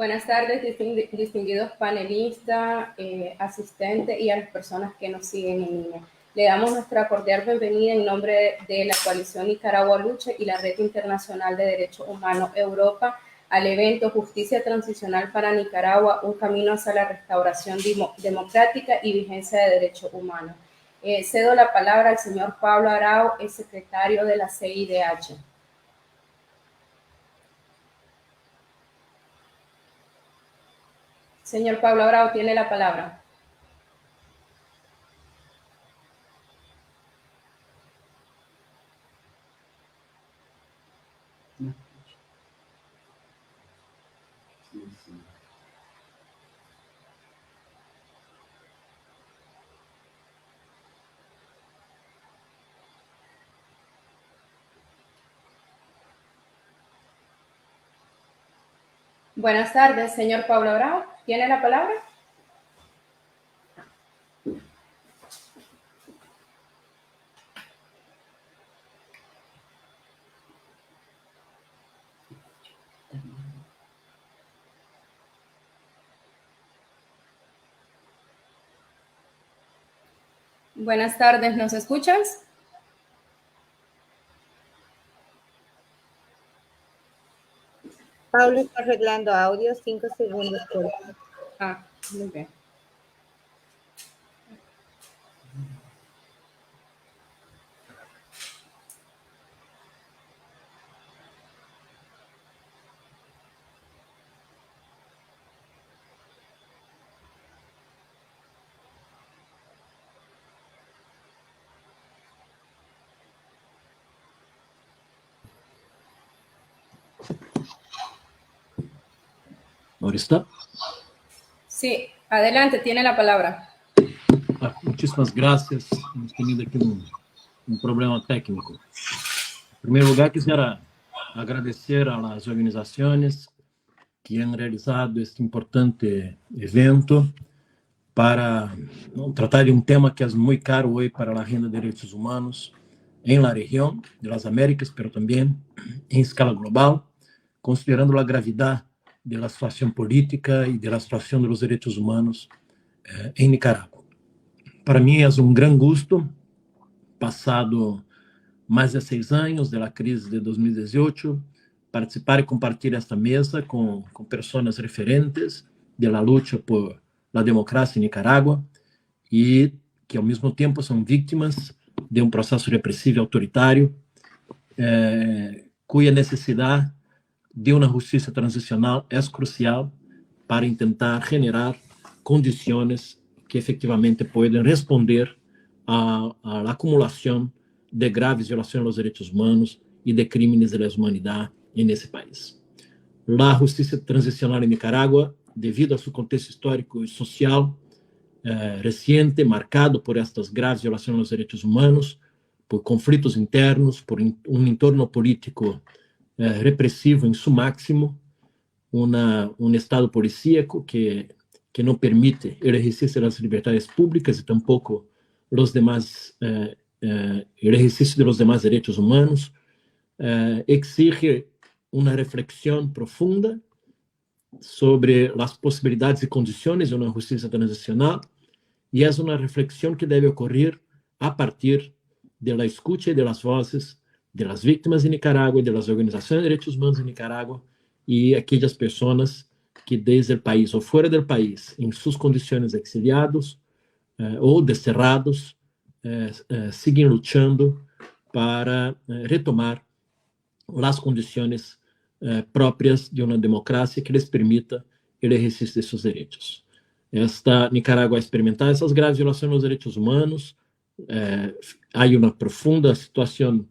Buenas tardes, distinguidos panelistas, asistentes y a las personas que nos siguen en línea. Le damos nuestra cordial bienvenida en nombre de la Coalición Nicaragua Lucha y la Red Internacional de Derechos Humanos Europa al evento Justicia Transicional para Nicaragua, un camino hacia la restauración democrática y vigencia de derechos humanos. Cedo la palabra al señor Pablo Arau, el secretario de la CIDH. Señor Pablo Arau, tiene la palabra. Buenas tardes, señor Pablo Arau. ¿Tiene la palabra? Buenas tardes, ¿nos escuchas? Pablo está arreglando audio, 5 segundos. Muy bien. ¿Ahora está? Sí, adelante, tiene la palabra. Muchísimas gracias. Hemos tenido aquí un problema técnico. En primer lugar, quisiera agradecer a las organizaciones que han realizado este importante evento para tratar de un tema que es muy caro hoy para la agenda de derechos humanos en la región de las Américas, pero también en escala global, considerando la gravedad de la situación política y de la situación de los derechos humanos en Nicaragua. Para mí es un gran gusto, pasado mais de 6 anos da crise de 2018, participar e compartilhar esta mesa com pessoas referentes da luta por la democracia em Nicarágua e que, ao mesmo tempo, são vítimas de um processo repressivo e autoritário, cuja necessidade de uma justiça transicional é crucial para tentar generar condições que efetivamente podem responder à acumulação de graves violações aos direitos humanos e de crimes de lesa humanidade nesse país. A justiça transicional em Nicarágua, devido a seu contexto histórico e social recente, marcado por estas graves violações aos direitos humanos, por conflitos internos, por um entorno político repressivo em seu máximo, Estado policíaco que não permite o exercício das liberdades públicas e tampouco os demais el ejercicio de los demás derechos humanos, exige una reflexión profunda sobre las posibilidades y condiciones de una justicia transicional, y es una reflexión que debe ocurrir a partir de la escucha y de las voces de las víctimas de Nicaragua y de las organizaciones de derechos humanos de Nicaragua y aquellas personas que desde el país o fuera del país, en sus condiciones de exiliados o desterrados, siguen luchando para retomar as condições próprias de uma democracia que les permita o exercício de seus direitos. Nicarágua experimentar essas graves violações aos direitos humanos, há uma profunda situação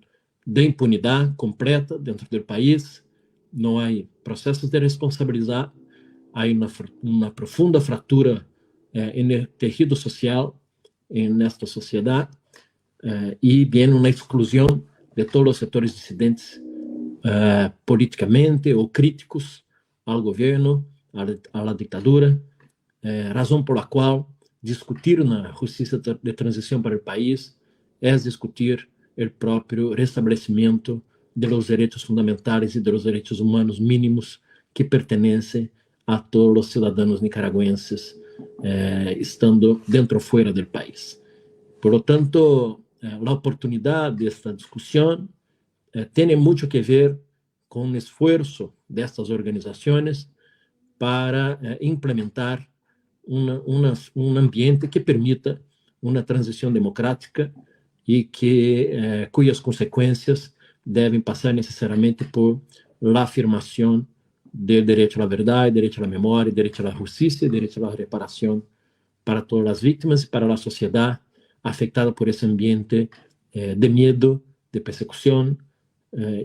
de impunidade completa dentro do país, não há processos de responsabilizar, há uma profunda fratura no tecido social nesta sociedade e viene uma exclusão de todos os setores dissidentes politicamente ou críticos ao governo, à ditadura, razão por la qual discutir uma justiça de transição para o país é discutir o próprio restabelecimento de los direitos fundamentais e de los direitos humanos mínimos que pertencem a todos los ciudadanos nicaragüenses, estando dentro o fuera del país. Por lo tanto, la oportunidad de esta discusión tiene mucho que ver con el esfuerzo de estas organizaciones para implementar un ambiente que permita una transición democrática y cuyas consecuencias deben pasar necesariamente por la afirmación del derecho a la verdad, el derecho a la memoria, el derecho a la justicia, el derecho a la reparación para todas las víctimas y para la sociedad afectada por ese ambiente de miedo, de persecución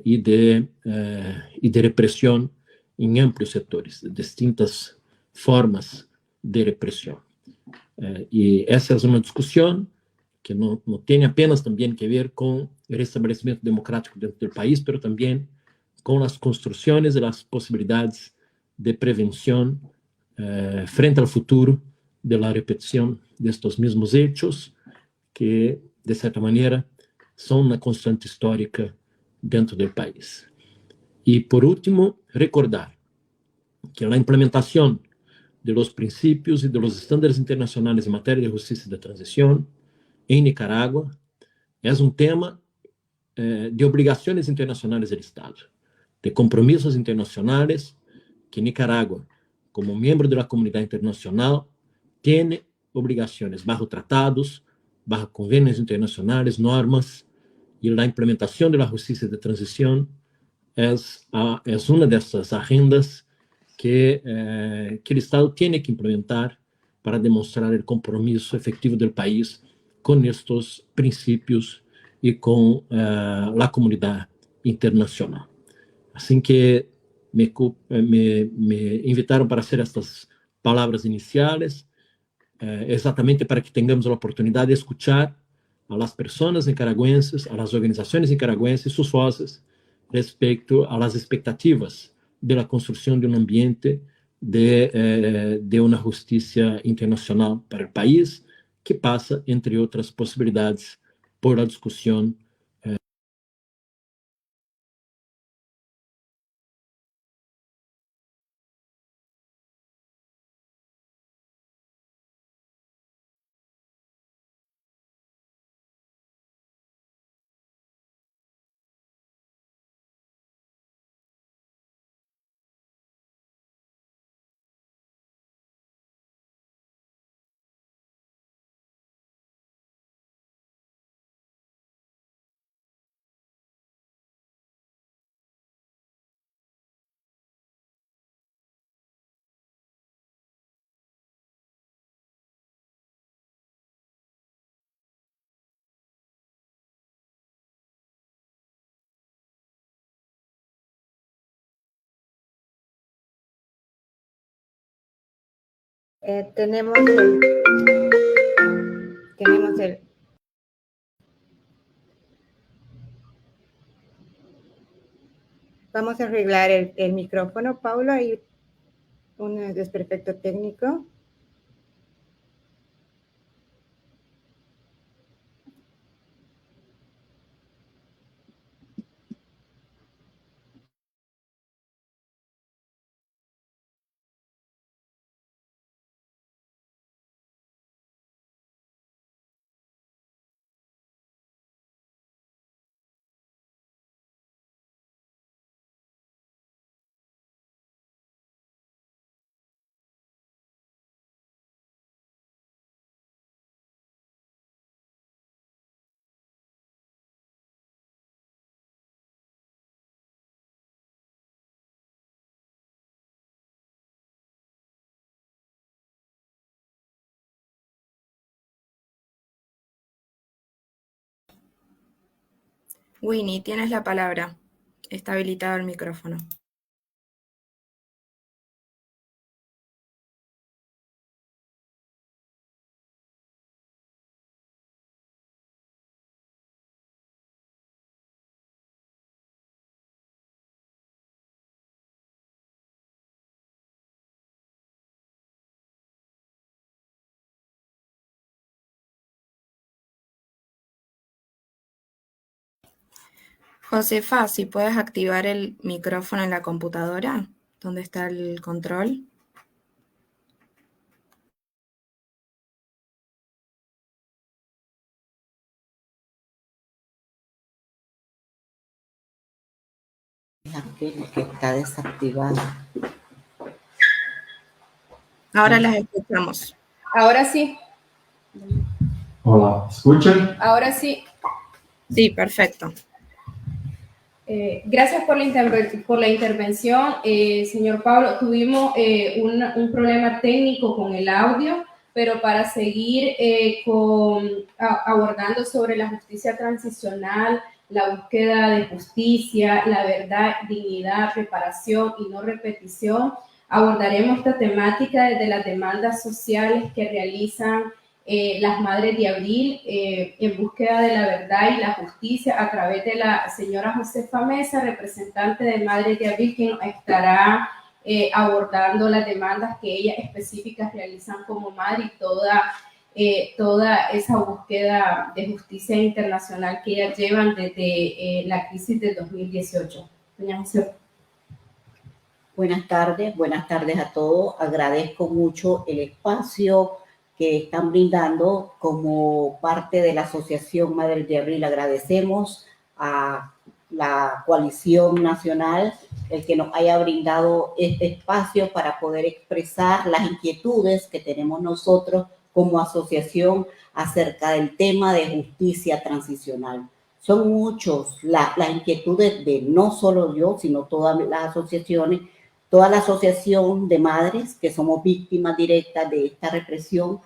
y de represión en amplios sectores, de distintas formas de represión. Y esa es una discusión que no tiene apenas también que ver con el restablecimiento democrático dentro del país, pero también con las construcciones de las posibilidades de prevención frente al futuro de la repetición de estos mismos hechos que, de cierta manera, son una constante histórica dentro del país. Y, por último, recordar que la implementación de los principios y de los estándares internacionales en materia de justicia de transición en Nicaragua es un tema de obligaciones internacionales del Estado, de compromisos internacionales que Nicaragua, como miembro de la comunidad internacional, tiene obligaciones bajo tratados, bajo convenios internacionales, normas, y la implementación de la justicia de transición es una de esas agendas que el Estado tiene que implementar para demostrar el compromiso efectivo del país con estos principios y con la comunidad internacional. Así que me invitaron para hacer estas palabras iniciales, exatamente para que tengamos la oportunidad de escuchar a las personas nicaragüenses, a las organizaciones nicaragüenses, sus voces, respecto a las expectativas de la construcción de un ambiente de una justicia internacional para el país, que pasa, entre otras posibilidades, por la discusión Tenemos el... Vamos a arreglar el micrófono, Paula. Hay un desperfecto técnico. Winnie, tienes la palabra. Está habilitado el micrófono. Josefa, si puedes activar el micrófono en la computadora, ¿dónde está el control? Aquel que está desactivado. Ahora las escuchamos. Ahora sí, Hola, ¿escuchan? ahora sí. Sí, perfecto. Gracias por la intervención, señor Pablo. Tuvimos un problema técnico con el audio, pero para seguir abordando sobre la justicia transicional, la búsqueda de justicia, la verdad, dignidad, reparación y no repetición, abordaremos esta temática desde las demandas sociales que realizan las Madres de Abril en búsqueda de la verdad y la justicia a través de la señora Josefa Mesa, representante de Madres de Abril, quien estará abordando las demandas que ellas específicas realizan como madre y toda esa búsqueda de justicia internacional que ellas llevan desde la crisis del 2018. Doña Josefa. Buenas tardes a todos. Agradezco mucho el espacio que están brindando como parte de la Asociación Madres de Abril. Agradecemos a la coalición nacional el que nos haya brindado este espacio para poder expresar las inquietudes que tenemos nosotros como asociación acerca del tema de justicia transicional. Son muchos las inquietudes de no solo yo, sino todas las asociaciones, toda la asociación de madres que somos víctimas directas de esta represión,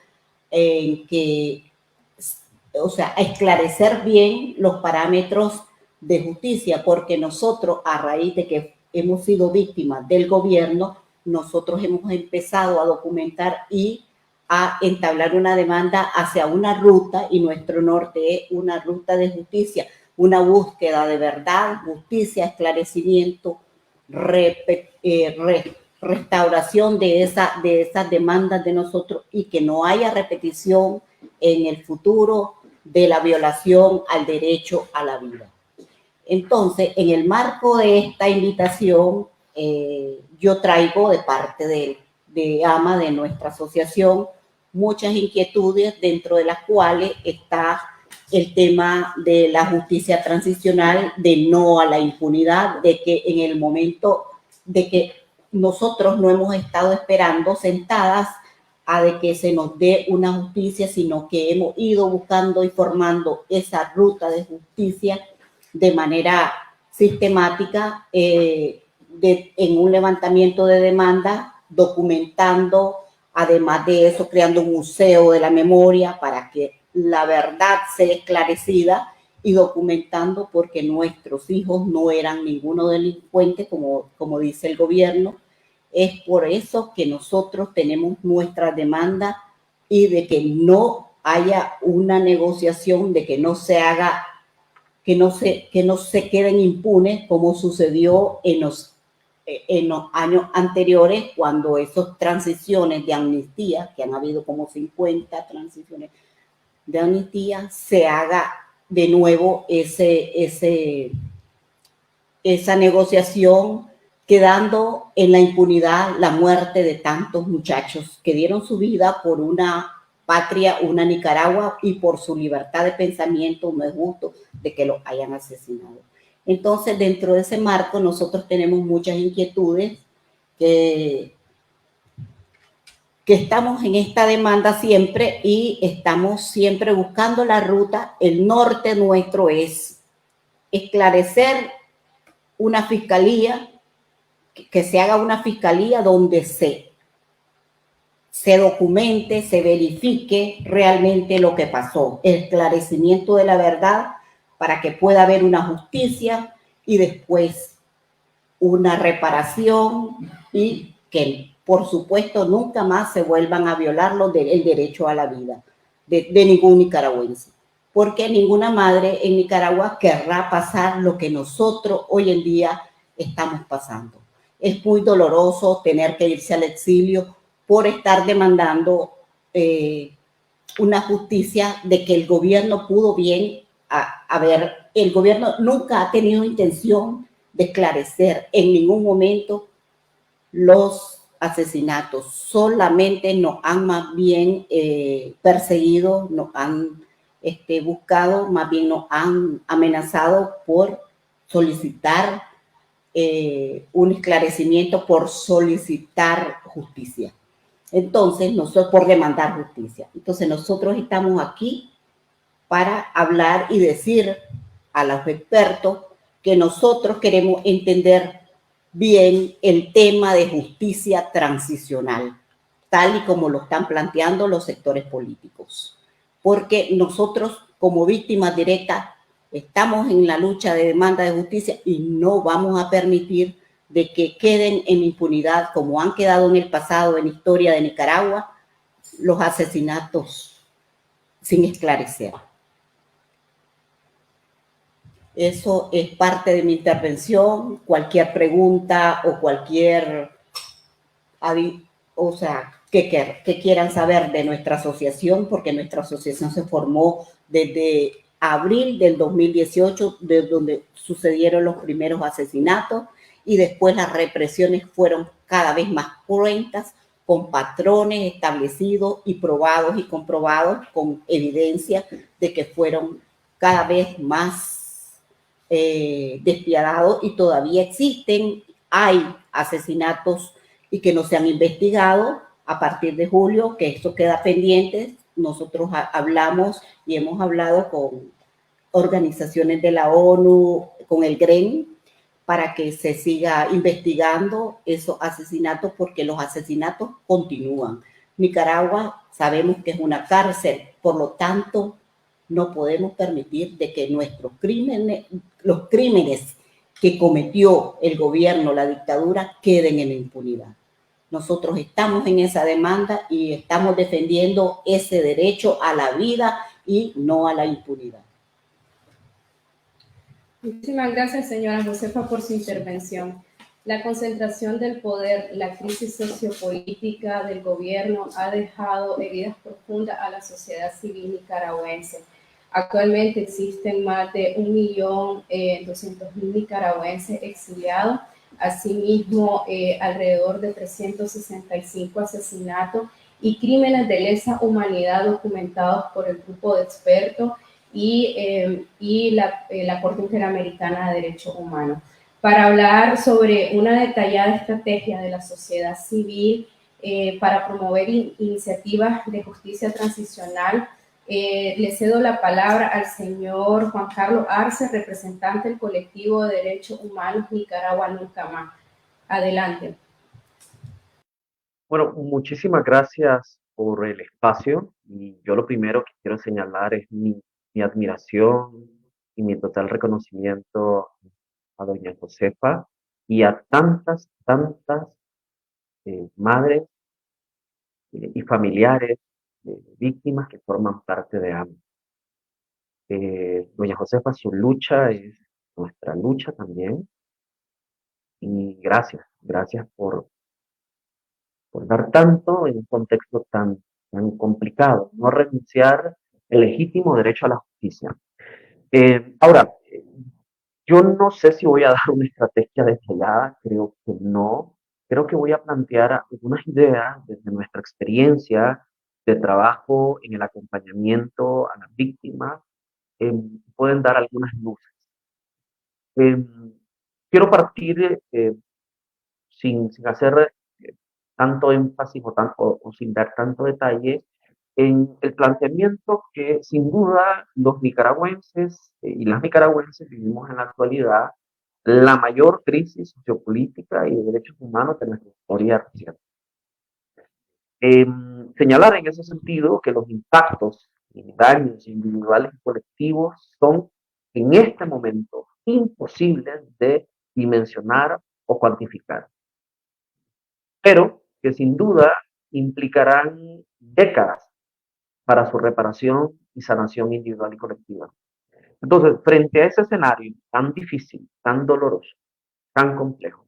o sea, esclarecer bien los parámetros de justicia, porque nosotros, a raíz de que hemos sido víctimas del gobierno, nosotros hemos empezado a documentar y a entablar una demanda hacia una ruta, y nuestro norte es una ruta de justicia, una búsqueda de verdad, justicia, esclarecimiento, restauración de esas demandas de nosotros y que no haya repetición en el futuro de la violación al derecho a la vida. Entonces, en el marco de esta invitación, yo traigo de parte de AMA, de nuestra asociación, muchas inquietudes, dentro de las cuales está el tema de la justicia transicional, de no a la impunidad, de que en el momento de que nosotros no hemos estado esperando sentadas a de que se nos dé una justicia, sino que hemos ido buscando y formando esa ruta de justicia de manera sistemática, en un levantamiento de demanda, documentando, además de eso, creando un museo de la memoria para que la verdad sea esclarecida, y documentando porque nuestros hijos no eran ninguno delincuente, como dice el gobierno. Es por eso que nosotros tenemos nuestra demanda, y de que no haya una negociación, de que no se haga, que no se queden impunes, como sucedió en los años anteriores, cuando esas transiciones de amnistía, que han habido como 50 transiciones de amnistía, se haga de nuevo esa negociación, quedando en la impunidad la muerte de tantos muchachos que dieron su vida por una patria, una Nicaragua, y por su libertad de pensamiento. No es justo de que los hayan asesinado. Entonces, dentro de ese marco, nosotros tenemos muchas inquietudes que estamos en esta demanda siempre, y estamos siempre buscando la ruta. El norte nuestro es esclarecer una fiscalía, que se haga una fiscalía donde se documente, se verifique realmente lo que pasó, el esclarecimiento de la verdad, para que pueda haber una justicia y después una reparación, y que, por supuesto, nunca más se vuelvan a violar el derecho a la vida de ningún nicaragüense, porque ninguna madre en Nicaragua querrá pasar lo que nosotros hoy en día estamos pasando. Es muy doloroso tener que irse al exilio por estar demandando una justicia de que el gobierno pudo bien el gobierno nunca ha tenido intención de esclarecer en ningún momento los asesinatos. Solamente nos han más bien perseguido, nos han buscado, más bien nos han amenazado por solicitar un esclarecimiento por solicitar justicia. Entonces, nosotros, por demandar justicia. Entonces, nosotros estamos aquí para hablar y decir a los expertos que nosotros queremos entender bien el tema de justicia transicional, tal y como lo están planteando los sectores políticos. Porque nosotros, como víctimas directas, estamos en la lucha de demanda de justicia y no vamos a permitir de que queden en impunidad, como han quedado en el pasado, en la historia de Nicaragua, los asesinatos sin esclarecer. Eso es parte de mi intervención. Cualquier pregunta o cualquier, o sea, que quieran saber de nuestra asociación, porque nuestra asociación se formó desde abril del 2018, de donde sucedieron los primeros asesinatos, y después las represiones fueron cada vez más cruentas, con patrones establecidos y probados y comprobados, con evidencia de que fueron cada vez más despiadados, y todavía existen, hay asesinatos y que no se han investigado. A partir de julio, que esto queda pendiente, nosotros hablamos y hemos hablado con organizaciones de la ONU, con el GREN, para que se siga investigando esos asesinatos, porque los asesinatos continúan. Nicaragua sabemos que es una cárcel, por lo tanto, no podemos permitir de que nuestros crímenes, los crímenes que cometió el gobierno, la dictadura, queden en la impunidad. Nosotros estamos en esa demanda y estamos defendiendo ese derecho a la vida y no a la impunidad. Muchísimas gracias, señora Josefa, por su intervención. La concentración del poder, la crisis sociopolítica del gobierno ha dejado heridas profundas a la sociedad civil nicaragüense. Actualmente existen más de 1.200.000 nicaragüenses exiliados. Asimismo, alrededor de 365 asesinatos y crímenes de lesa humanidad documentados por el grupo de expertos y la Corte Interamericana de Derechos Humanos. Para hablar sobre una detallada estrategia de la sociedad civil para promover iniciativas de justicia transicional, le cedo la palabra al señor Juan Carlos Arce, representante del colectivo de Derechos Humanos Nicaragua Nunca Más. Adelante. Bueno, muchísimas gracias por el espacio, y yo lo primero que quiero señalar es mi admiración y mi total reconocimiento a doña Josefa y a tantas madres y familiares víctimas que forman parte de AMI. Doña Josefa, su lucha es nuestra lucha también, y gracias por dar tanto en un contexto tan complicado, no renunciar el legítimo derecho a la justicia. Ahora, yo no sé si voy a dar una estrategia detallada, creo que no. Creo que voy a plantear algunas ideas desde nuestra experiencia de trabajo en el acompañamiento a las víctimas. Pueden dar algunas luces. Quiero partir sin hacer tanto énfasis o sin dar tanto detalle en el planteamiento que sin duda los nicaragüenses y las nicaragüenses vivimos en la actualidad la mayor crisis sociopolítica y de derechos humanos de nuestra historia reciente. Señalar en ese sentido que los impactos y daños individuales y colectivos son en este momento imposibles de dimensionar o cuantificar, pero que sin duda implicarán décadas para su reparación y sanación individual y colectiva. Entonces, frente a ese escenario tan difícil, tan doloroso, tan complejo,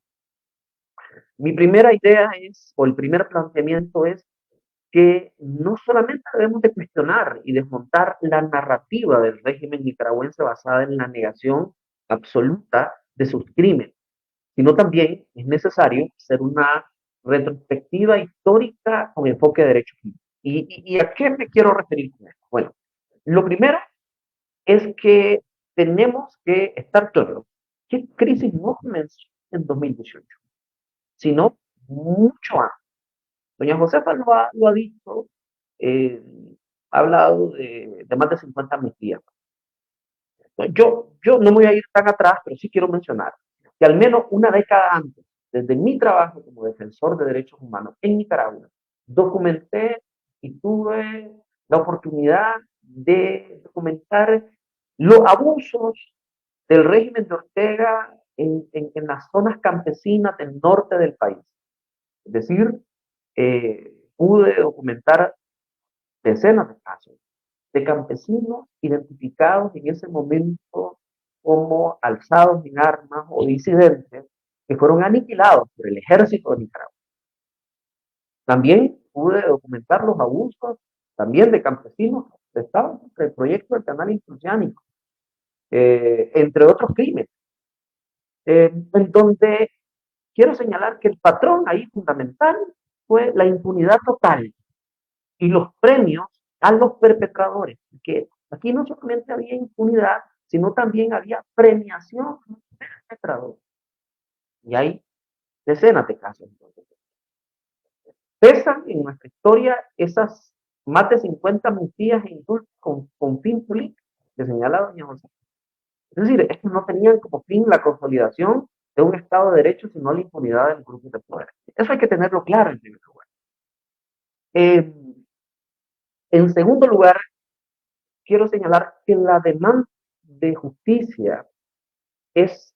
mi primera idea es, o el primer planteamiento es, que no solamente debemos de cuestionar y desmontar la narrativa del régimen nicaragüense basada en la negación absoluta de sus crímenes, sino también es necesario hacer una retrospectiva histórica con enfoque de derechos humanos. ¿Y a qué me quiero referir con esto? Bueno, lo primero es que tenemos que estar claros qué crisis no comenzó en 2018, sino mucho antes. Doña Josefa lo ha dicho, ha hablado de más de 50 amnistías. Yo no me voy a ir tan atrás, pero sí quiero mencionar que al menos una década antes, desde mi trabajo como defensor de derechos humanos en Nicaragua, documenté y tuve la oportunidad de documentar los abusos del régimen de Ortega en las zonas campesinas del norte del país. Es decir, pude documentar decenas de casos de campesinos identificados en ese momento como alzados en armas o disidentes que fueron aniquilados por el ejército de Nicaragua. También pude documentar los abusos también de campesinos que estaban entre el proyecto del Canal Interoceánico, entre otros crímenes, en donde quiero señalar que el patrón ahí fundamental fue la impunidad total y los premios a los perpetradores, que aquí no solamente había impunidad, sino también había premiación a los perpetradores. Y hay decenas de casos. Pesan en nuestra historia esas más de 50 amnistías e indultos con fin político que señala doña José. Es decir, estos no tenían como fin la consolidación de un Estado de Derecho, sino la impunidad de los grupos de poder. Eso hay que tenerlo claro en primer lugar. En segundo lugar, quiero señalar que la demanda de justicia es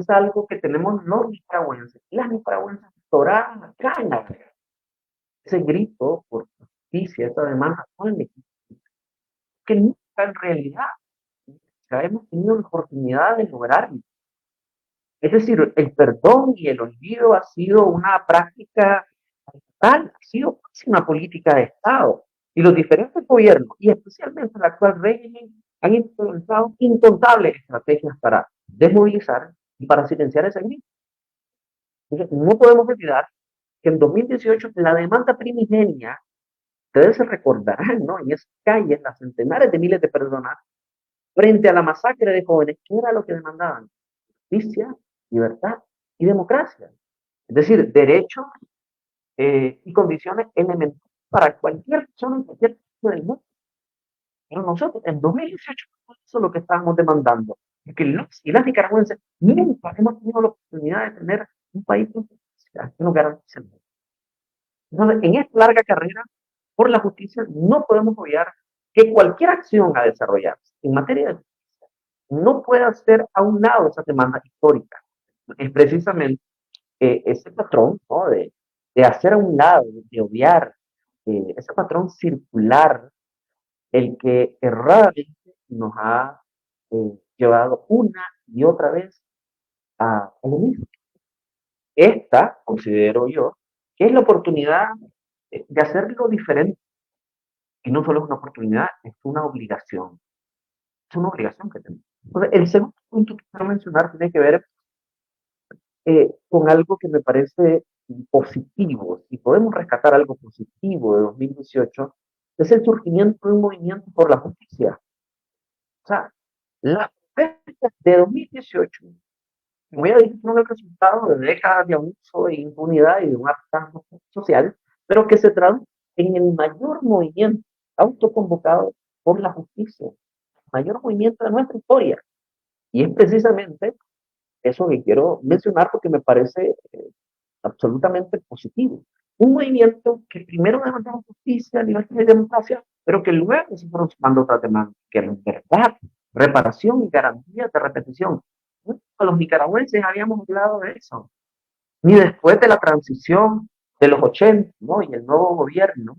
algo que tenemos los nicaragüenses. Las nicaragüenses atoradas acá en la guerra. Ese grito por justicia, esa demanda no es legítima, que nunca en realidad hemos tenido la oportunidad de lograrlo. Es decir, el perdón y el olvido ha sido una práctica estatal, ha sido casi una política de Estado. Y los diferentes gobiernos, y especialmente el actual régimen, han implementado incontables estrategias para desmovilizar y para silenciar ese grito. Entonces, no podemos olvidar que en 2018 la demanda primigenia, ustedes se recordarán, ¿no? En esas calles, las centenares de miles de personas, frente a la masacre de jóvenes, ¿qué era lo que demandaban? Justicia, libertad y democracia. Es decir, derechos y condiciones elementales para cualquier persona en cualquier parte del mundo. Pero nosotros, en 2018, eso es lo que estábamos demandando. Porque los y las nicaragüenses nunca hemos tenido la oportunidad de tener un país que nos garantice el mundo. Entonces, en esta larga carrera por la justicia, no podemos obviar que cualquier acción a desarrollarse en materia de justicia no puede hacer a un lado esa demanda histórica. Es precisamente ese patrón, ¿no? de hacer a un lado, de obviar ese patrón circular, el que erradamente nos ha llevado una y otra vez a lo mismo. Esta, considero yo, que es la oportunidad de hacerlo diferente. Y no solo es una oportunidad, es una obligación. Es una obligación que tenemos. Entonces, el segundo punto que quiero mencionar tiene que ver con algo que me parece positivo. Si podemos rescatar algo positivo de 2018, es el surgimiento de un movimiento por la justicia. O sea, las protestas de 2018, voy a decir, son el resultado de décadas de abuso e impunidad y de un hartazgo social, pero que se traduce en el mayor movimiento autoconvocado por la justicia, el mayor movimiento de nuestra historia. Y es precisamente eso que quiero mencionar porque me parece absolutamente positivo. Un movimiento que primero demandaba justicia, libertad y democracia, pero que luego se fueron sumando otras demandas, que eran verdad, reparación y garantías de repetición. Los nicaragüenses habíamos hablado de eso. Ni después de la transición de los 80, ¿no? Y el nuevo gobierno,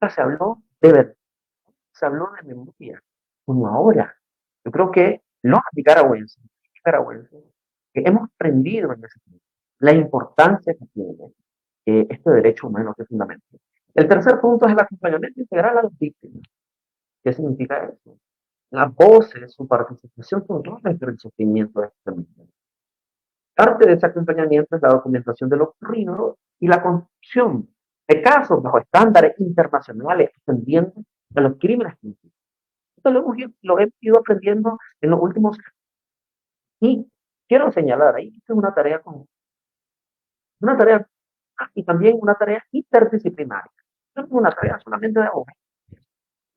se habló de verdad, se habló de memoria, como ahora. Yo creo que los nicaragüenses que hemos aprendido en ese tiempo la importancia que tiene este derecho humano que es fundamental. El tercer punto es el acompañamiento integral a las víctimas. ¿Qué significa eso? Las voces, su participación son roles del sufrimiento de este mismo. Parte de ese acompañamiento es la documentación de lo ocurrido y la construcción de casos bajo estándares internacionales atendiendo a los crímenes que esto lo hemos ido aprendiendo en los últimos años. ¿Y quiero señalar ahí que es una tarea y también una tarea interdisciplinaria. No es una tarea solamente de abogados,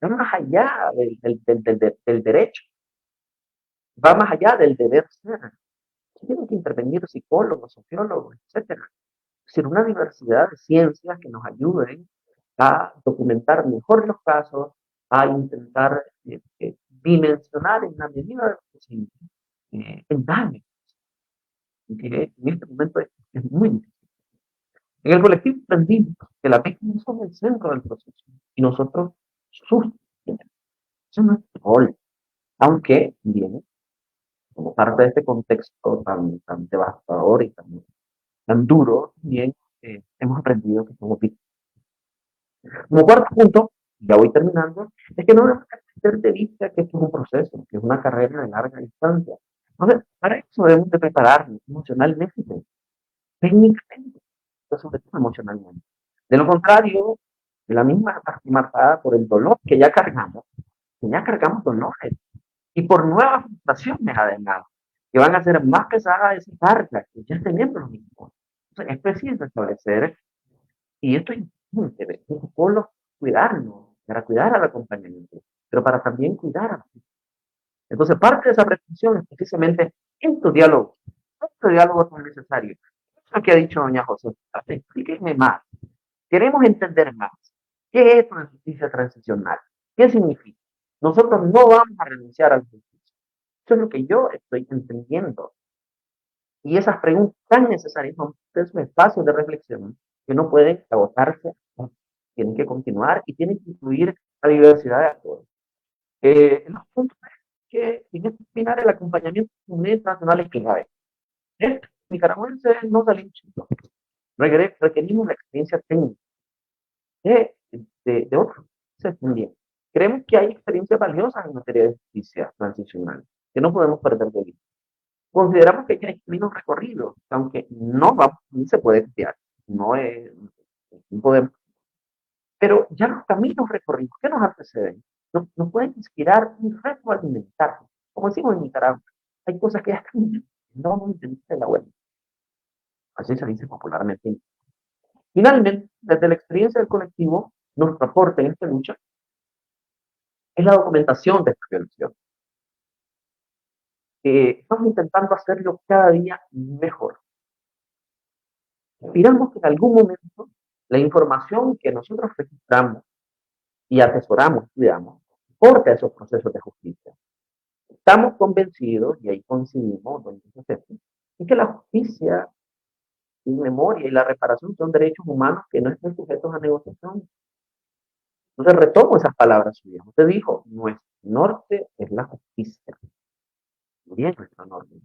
va más allá del derecho, va más allá del deber ser. Tienen que intervenir psicólogos, sociólogos, etcétera. Es decir, una diversidad de ciencias que nos ayuden a documentar mejor los casos, a intentar dimensionar en la medida de lo posible el daño, que en este momento es muy difícil. En el colectivo aprendimos que las víctimas son el centro del proceso y nosotros sus víctimas. Ese es nuestro rol, aunque bien, como parte de este contexto tan devastador y tan duro, también hemos aprendido que somos víctimas. Como cuarto punto, ya voy terminando, es que no debemos perder de vista que esto es un proceso, que es una carrera de larga distancia. Entonces, para eso debemos de prepararnos emocionalmente, técnicamente, pero sobre todo emocionalmente. De lo contrario, la misma matada por el dolor que ya cargamos dolores, y por nuevas frustraciones además, que van a ser más pesadas esa carga que ya tenemos los mismos. Entonces, es preciso establecer, y esto es importante, protocolos, cuidarnos, para cuidar al acompañamiento, pero para también cuidar a la víctima. Entonces, parte de esa reflexión es precisamente estos diálogos son necesarios. Eso que ha dicho doña José, explíquenme más. Queremos entender más. ¿Qué es esto de justicia transicional? ¿Qué significa? Nosotros no vamos a renunciar a la justicia. Eso es lo que yo estoy entendiendo. Y esas preguntas tan necesarias son esos espacios de reflexión que no pueden agotarse, tienen que continuar y tienen que incluir la diversidad de actores. Los puntos es que en este final el acompañamiento internacional es clave. Nicaragüenses no salimos chicos. Requerimos la experiencia técnica de otros países también. Creemos que hay experiencias valiosas en materia de justicia transicional que no podemos perder de vista. Consideramos que hay caminos recorridos, aunque ni se puede copiar, no podemos. Pero ya los caminos recorridos que nos anteceden nos pueden inspirar y retroalimentar. Como decimos en Nicaragua, hay cosas que ya están, no vamos a intentar la vuelta. Así se dice popularmente. Finalmente, desde la experiencia del colectivo, nuestro aporte en esta lucha es la documentación de esta violación. Estamos intentando hacerlo cada día mejor. Esperamos que en algún momento la información que nosotros registramos y atesoramos, cuidamos, aporte a esos procesos de justicia. Estamos convencidos, y ahí coincidimos, en que la justicia y memoria y la reparación son derechos humanos que no están sujetos a negociación. Entonces retomo esas palabras suyas. Usted dijo, nuestro norte es la justicia. Bien, nuestro norte.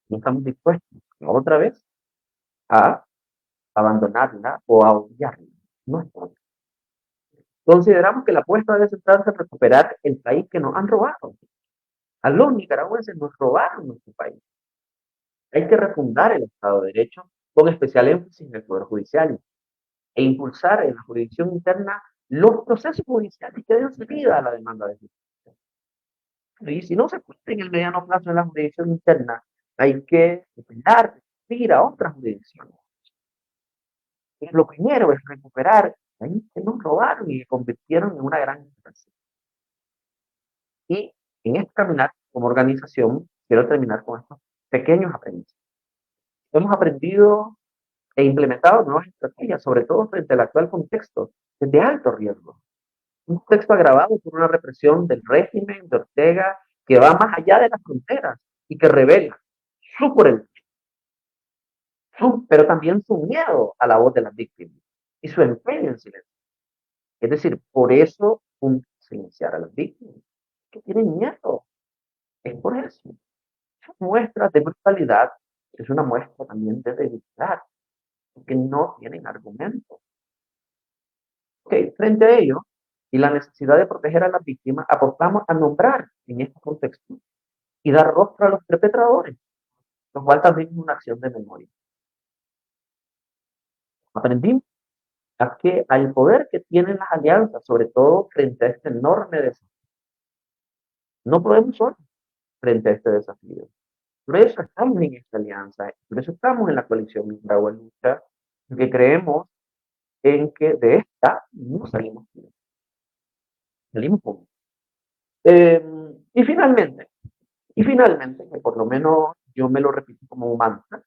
No estamos dispuestos otra vez a abandonarla o a odiarla. No estamos. Consideramos que la apuesta debe centrarse en recuperar el país que nos han robado. A los nicaragüenses nos robaron nuestro país. Hay que refundar el Estado de Derecho con especial énfasis en el Poder Judicial e impulsar en la jurisdicción interna los procesos judiciales que den salida a la demanda de justicia. Y si no se puede en el mediano plazo en la jurisdicción interna, hay que depender, ir a otras jurisdicciones. Y lo primero es recuperar país que nos robaron y que convirtieron en una gran empresa. Y en este caminar, como organización, quiero terminar con estos pequeños aprendizajes. Hemos aprendido e implementado nuevas estrategias, sobre todo frente al actual contexto de alto riesgo. Un contexto agravado por una represión del régimen de Ortega que va más allá de las fronteras y que revela su crueldad, pero también su miedo a la voz de las víctimas y su empeño en silencio. Es decir, por eso silenciar a las víctimas, que tienen miedo. Es por eso. Esa muestra de brutalidad es una muestra también de debilidad, porque no tienen argumentos. Frente a ello, y la necesidad de proteger a las víctimas, apostamos a nombrar en este contexto y dar rostro a los perpetradores, lo cual también es una acción de memoria. Aprendimos al poder que tienen las alianzas, sobre todo frente a este enorme desafío. No podemos solos frente a este desafío. Por eso estamos en esta alianza, por eso estamos en la coalición Nicaragua Lucha, porque creemos en que de esta no salimos bien, salimos con. Y finalmente, que por lo menos yo me lo repito como un mantra,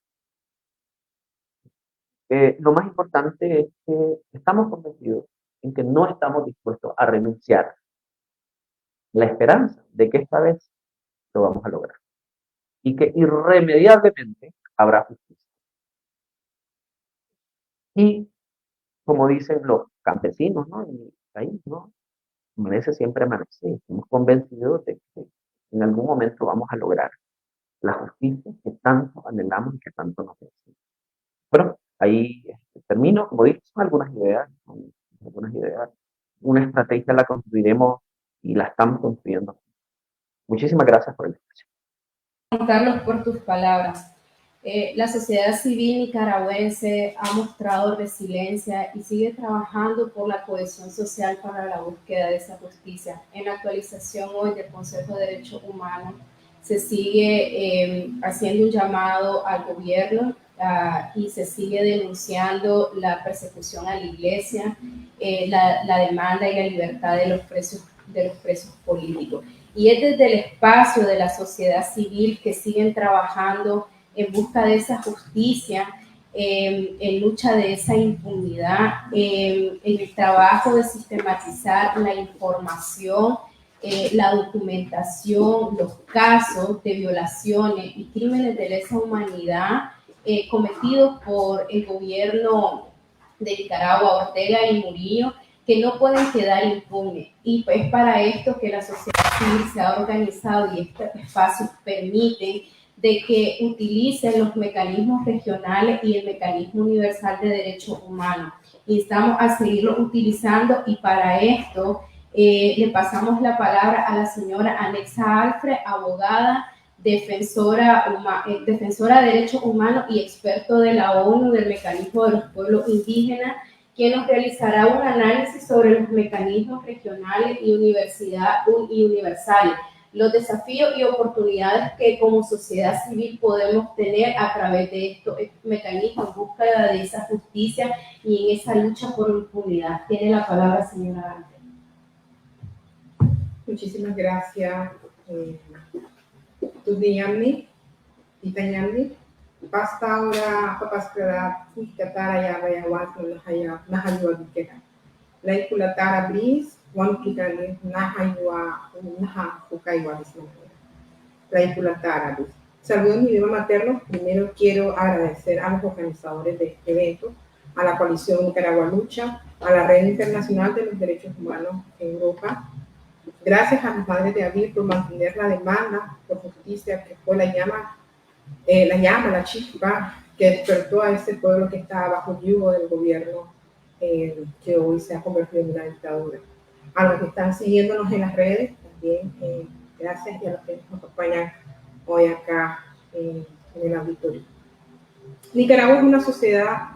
lo más importante es que estamos convencidos en que no estamos dispuestos a renunciar la esperanza de que esta vez lo vamos a lograr y que irremediablemente habrá justicia. Y como dicen los campesinos, ¿no? En mi país, ¿no? Amanece siempre amanece. Estamos convencidos de que en algún momento vamos a lograr la justicia que tanto anhelamos y que tanto nos decimos. Bueno, ahí termino. Como dije, son algunas ideas, Una estrategia la construiremos y la estamos construyendo. Muchísimas gracias por el espacio. Juan Carlos, por tus palabras. La sociedad civil nicaragüense ha mostrado resiliencia y sigue trabajando por la cohesión social para la búsqueda de esa justicia. En la actualización hoy del Consejo de Derechos Humanos se sigue haciendo un llamado al gobierno y se sigue denunciando la persecución a la iglesia, la demanda y la libertad de los presos políticos. Y es desde el espacio de la sociedad civil que siguen trabajando en busca de esa justicia, en lucha de esa impunidad, en el trabajo de sistematizar la información, la documentación, los casos de violaciones y crímenes de lesa humanidad cometidos por el gobierno de Nicaragua, Ortega y Murillo, que no pueden quedar impunes. Y es para esto que la sociedad civil se ha organizado y este espacio permite de que utilicen los mecanismos regionales y el mecanismo universal de derechos humanos. Instamos a seguirlo utilizando y para esto le pasamos la palabra a la señora Anexa Alfred, abogada, defensora de derechos humanos y experto de la ONU del mecanismo de los pueblos indígenas, quien nos realizará un análisis sobre los mecanismos regionales y universales, los desafíos y oportunidades que como sociedad civil podemos tener a través de estos mecanismos en búsqueda de esa justicia y en esa lucha por impunidad. Tiene la palabra, señora Dante. Muchísimas gracias. Tudiyamni, Itayamni, basta ahora papaskara, Katara ya Bayawat, Nahayua Bikera. La Ikulatara Bris, One Kitali, Nahayua, Naha, Ukaiwa, La Ikulatara Bris. Saludos en mi idioma materno. Primero quiero agradecer a los organizadores de este evento, a la Coalición Nicaragua Lucha, a la Red Internacional de los Derechos Humanos en Europa. Gracias a las madres de Abril por mantener la demanda por justicia, que fue la chispa que despertó a ese pueblo que estaba bajo el yugo del gobierno que hoy se ha convertido en una dictadura. A los que están siguiéndonos en las redes, también gracias, y a los que nos acompañan hoy acá en el auditorio. Nicaragua es una sociedad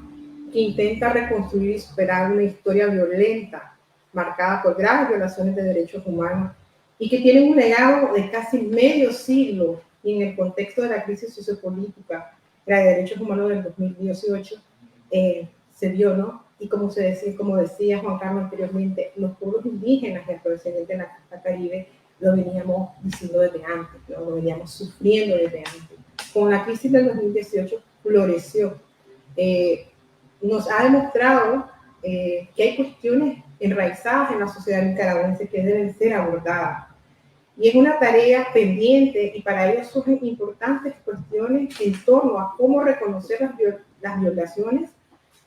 que intenta reconstruir y superar una historia violenta marcada por graves violaciones de derechos humanos y que tiene un legado de casi medio siglo, y en el contexto de la crisis sociopolítica de derechos humanos del 2018 se vio, ¿no? Y como decía Juan Carlos anteriormente, los pueblos indígenas y afrodescendientes de la costa caribe lo veníamos diciendo desde antes, ¿no? Lo veníamos sufriendo desde antes. Con la crisis del 2018 floreció. Nos ha demostrado que hay cuestiones enraizadas en la sociedad nicaragüense que deben ser abordadas. Y es una tarea pendiente, y para ello surgen importantes cuestiones en torno a cómo reconocer las violaciones,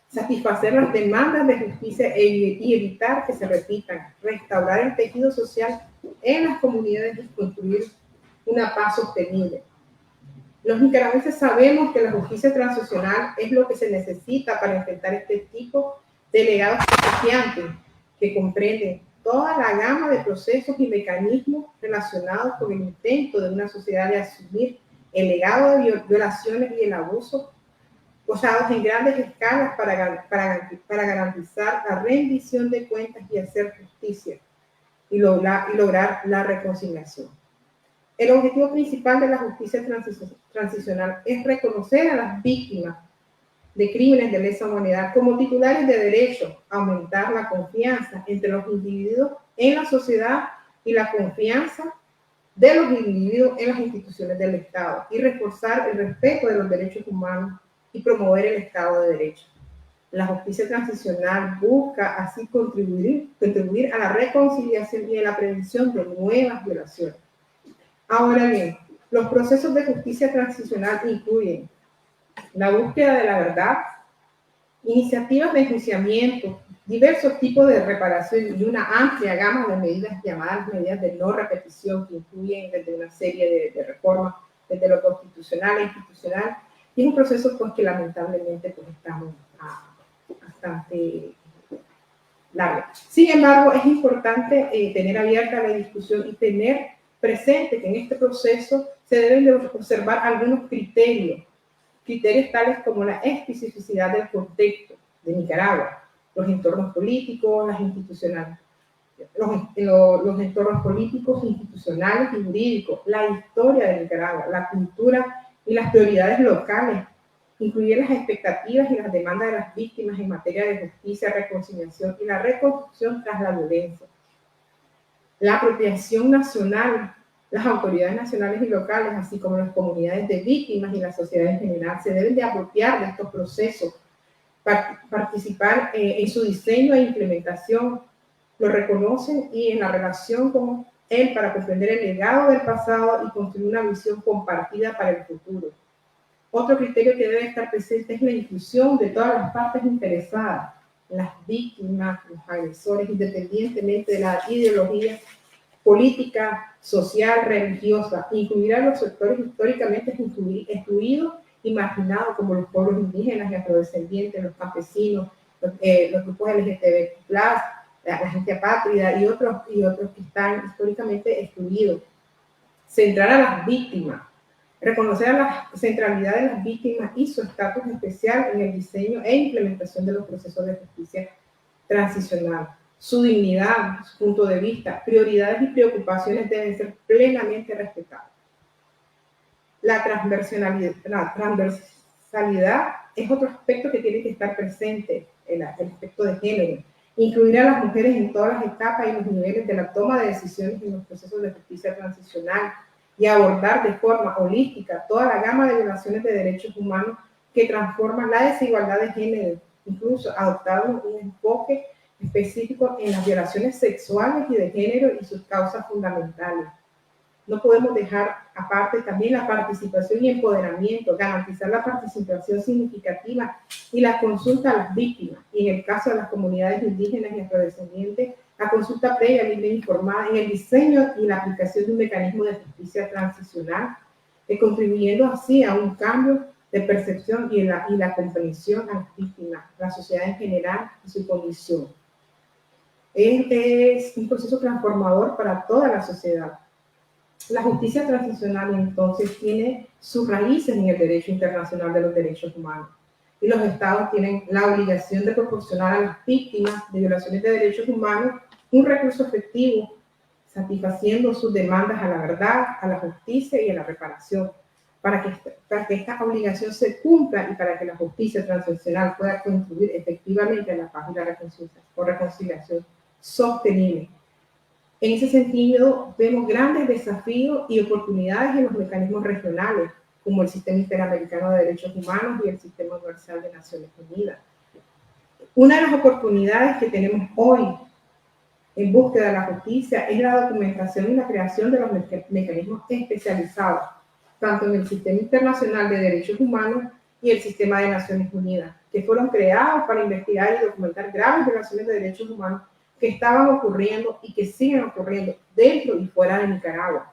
satisfacer las demandas de justicia y evitar que se repitan, restaurar el tejido social en las comunidades y construir una paz sostenible. Los nicaragüenses sabemos que la justicia transicional es lo que se necesita para enfrentar este tipo de legados desafiantes que comprenden toda la gama de procesos y mecanismos relacionados con el intento de una sociedad de asumir el legado de violaciones y el abuso usados en grandes escalas para garantizar la rendición de cuentas y hacer justicia y lograr la reconciliación. El objetivo principal de la justicia transicional es reconocer a las víctimas de crímenes de lesa humanidad como titulares de derecho, aumentar la confianza entre los individuos en la sociedad y la confianza de los individuos en las instituciones del Estado y reforzar el respeto de los derechos humanos y promover el Estado de Derecho. La justicia transicional busca así contribuir a la reconciliación y a la prevención de nuevas violaciones. Ahora bien, los procesos de justicia transicional incluyen la búsqueda de la verdad, iniciativas de enjuiciamiento, diversos tipos de reparación y una amplia gama de medidas llamadas medidas de no repetición, que incluyen desde una serie de reformas, desde lo constitucional e institucional, y es un proceso pues, que lamentablemente pues, estamos bastante largo. Sin embargo, es importante tener abierta la discusión y tener presente que en este proceso se deben de observar algunos criterios tales como la especificidad del contexto de Nicaragua, los entornos políticos, las institucionales, los entornos políticos, institucionales y jurídicos, la historia de Nicaragua, la cultura y las prioridades locales, incluir las expectativas y las demandas de las víctimas en materia de justicia, reconciliación y la reconstrucción tras la violencia. La apropiación nacional, las autoridades nacionales y locales, así como las comunidades de víctimas y la sociedad en general, se deben de apropiar de estos procesos, participar en su diseño e implementación, lo reconocen y en la relación con él para comprender el legado del pasado y construir una visión compartida para el futuro. Otro criterio que debe estar presente es la inclusión de todas las partes interesadas, las víctimas, los agresores, independientemente de la ideología política, social, religiosa, incluir a los sectores históricamente excluidos y marginados como los pueblos indígenas y afrodescendientes, los campesinos, los grupos LGTB+, la gente apátrida y otros que están históricamente excluidos. Centrar a las víctimas, reconocer a la centralidad de las víctimas y su estatus especial en el diseño e implementación de los procesos de justicia transicional. Su dignidad, su punto de vista, prioridades y preocupaciones deben ser plenamente respetadas. La transversalidad es otro aspecto que tiene que estar presente, el aspecto de género. Incluir a las mujeres en todas las etapas y los niveles de la toma de decisiones en los procesos de justicia transicional y abordar de forma holística toda la gama de violaciones de derechos humanos que transforman la desigualdad de género, incluso adoptando un enfoque específico en las violaciones sexuales y de género y sus causas fundamentales. No podemos dejar aparte también la participación y empoderamiento, garantizar la participación significativa y la consulta a las víctimas, y en el caso de las comunidades indígenas y afrodescendientes, la consulta previa, libre e informada en el diseño y la aplicación de un mecanismo de justicia transicional, contribuyendo así a un cambio de percepción y la comprensión a las víctimas, la sociedad en general y su condición. Es un proceso transformador para toda la sociedad. La justicia transicional entonces tiene sus raíces en el derecho internacional de los derechos humanos y los estados tienen la obligación de proporcionar a las víctimas de violaciones de derechos humanos un recurso efectivo, satisfaciendo sus demandas a la verdad, a la justicia y a la reparación. Para que esta obligación se cumpla y para que la justicia transicional pueda contribuir efectivamente a la paz y la reconciliación sostenible. En ese sentido, vemos grandes desafíos y oportunidades en los mecanismos regionales, como el Sistema Interamericano de Derechos Humanos y el Sistema Universal de Naciones Unidas. Una de las oportunidades que tenemos hoy en búsqueda de la justicia es la documentación y la creación de los mecanismos especializados, tanto en el Sistema Internacional de Derechos Humanos y el Sistema de Naciones Unidas, que fueron creados para investigar y documentar graves violaciones de derechos humanos que estaban ocurriendo y que siguen ocurriendo dentro y fuera de Nicaragua.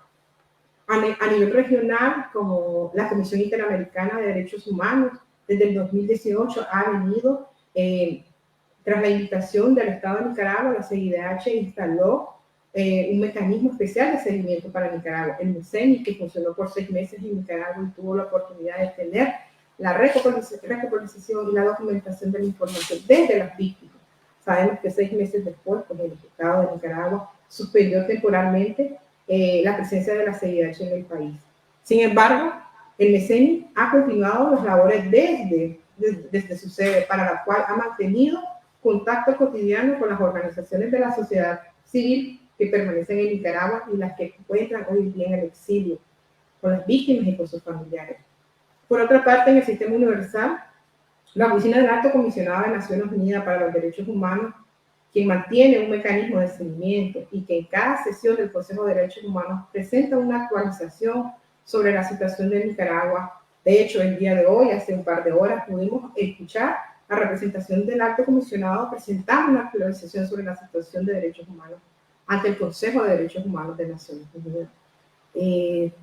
A nivel regional, como la Comisión Interamericana de Derechos Humanos, desde el 2018 ha venido, tras la invitación del Estado de Nicaragua, la CIDH instaló un mecanismo especial de seguimiento para Nicaragua, el MECENI, que funcionó por 6 meses en Nicaragua y tuvo la oportunidad de tener la recopilación y la documentación de la información desde las víctimas. Sabemos que 6 meses después, pues el Estado de Nicaragua suspendió temporalmente la presencia de la CIDH en el país. Sin embargo, el MECENI ha continuado las labores desde su sede, para la cual ha mantenido contacto cotidiano con las organizaciones de la sociedad civil que permanecen en Nicaragua y las que se encuentran hoy en día en el exilio, con las víctimas y con sus familiares. Por otra parte, en el sistema universal, la Oficina del Alto Comisionado de Naciones Unidas para los Derechos Humanos, quien mantiene un mecanismo de seguimiento y que en cada sesión del Consejo de Derechos Humanos presenta una actualización sobre la situación de Nicaragua. De hecho, el día de hoy, hace un par de horas, pudimos escuchar la representación del Alto Comisionado presentando una actualización sobre la situación de derechos humanos ante el Consejo de Derechos Humanos de Naciones Unidas.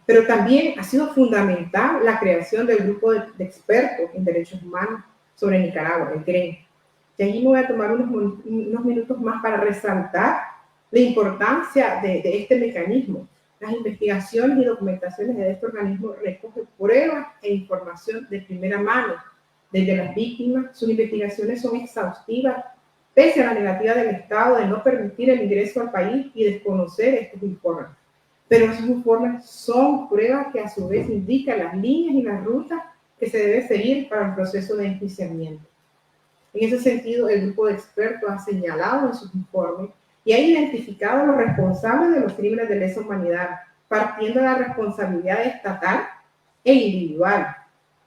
Pero también ha sido fundamental la creación del grupo de expertos en derechos humanos sobre Nicaragua, el GREN. Y allí me voy a tomar unos minutos más para resaltar la importancia de este mecanismo. Las investigaciones y documentaciones de este organismo recogen pruebas e información de primera mano desde las víctimas. Sus investigaciones son exhaustivas, pese a la negativa del Estado de no permitir el ingreso al país y desconocer estos informes. Pero esos informes son pruebas que a su vez indican las líneas y las rutas que se debe seguir para el proceso de enjuiciamiento. En ese sentido, el grupo de expertos ha señalado en sus informes y ha identificado a los responsables de los crímenes de lesa humanidad, partiendo de la responsabilidad estatal e individual.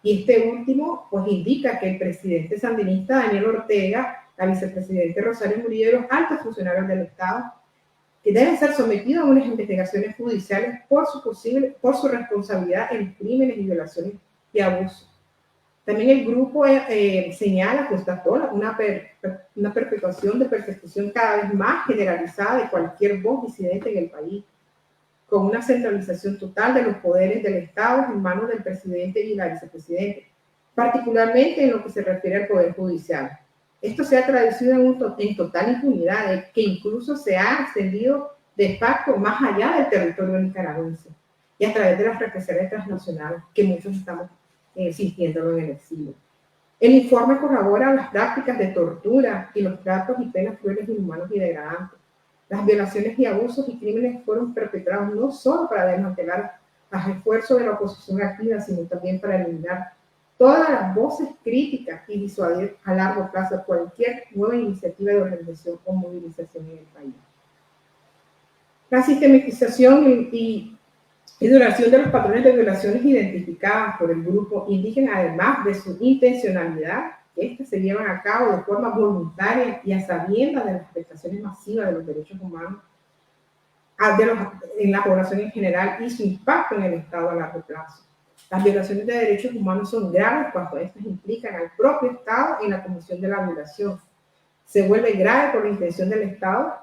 Y este último, pues, indica que el presidente sandinista Daniel Ortega, la vicepresidenta Rosario Murillo y los altos funcionarios del Estado, que deben ser sometidos a unas investigaciones judiciales por su responsabilidad en crímenes y violaciones y abusos. También el grupo constató una perpetuación de persecución cada vez más generalizada de cualquier voz disidente en el país, con una centralización total de los poderes del Estado en manos del presidente y la vicepresidenta, particularmente en lo que se refiere al Poder Judicial. Esto se ha traducido en total impunidad, que incluso se ha extendido de facto más allá del territorio nicaragüense y a través de las represalias transnacionales que muchos estamos sintiéndolo en el exilio. El informe corrobora las prácticas de tortura y los tratos y penas crueles, inhumanos y degradantes. Las violaciones y abusos y crímenes fueron perpetrados no solo para desmantelar los esfuerzos de la oposición activa, sino también para eliminar todas las voces críticas y disuadir a largo plazo cualquier nueva iniciativa de organización o movilización en el país. La sistematización y duración de los patrones de violaciones identificadas por el grupo indican, además de su intencionalidad, que estas se llevan a cabo de forma voluntaria y a sabiendas de las afectaciones masivas de los derechos humanos en la población en general y su impacto en el Estado a largo plazo. Las violaciones de derechos humanos son graves cuando estas implican al propio Estado en la comisión de la violación. Se vuelve grave por la intención del Estado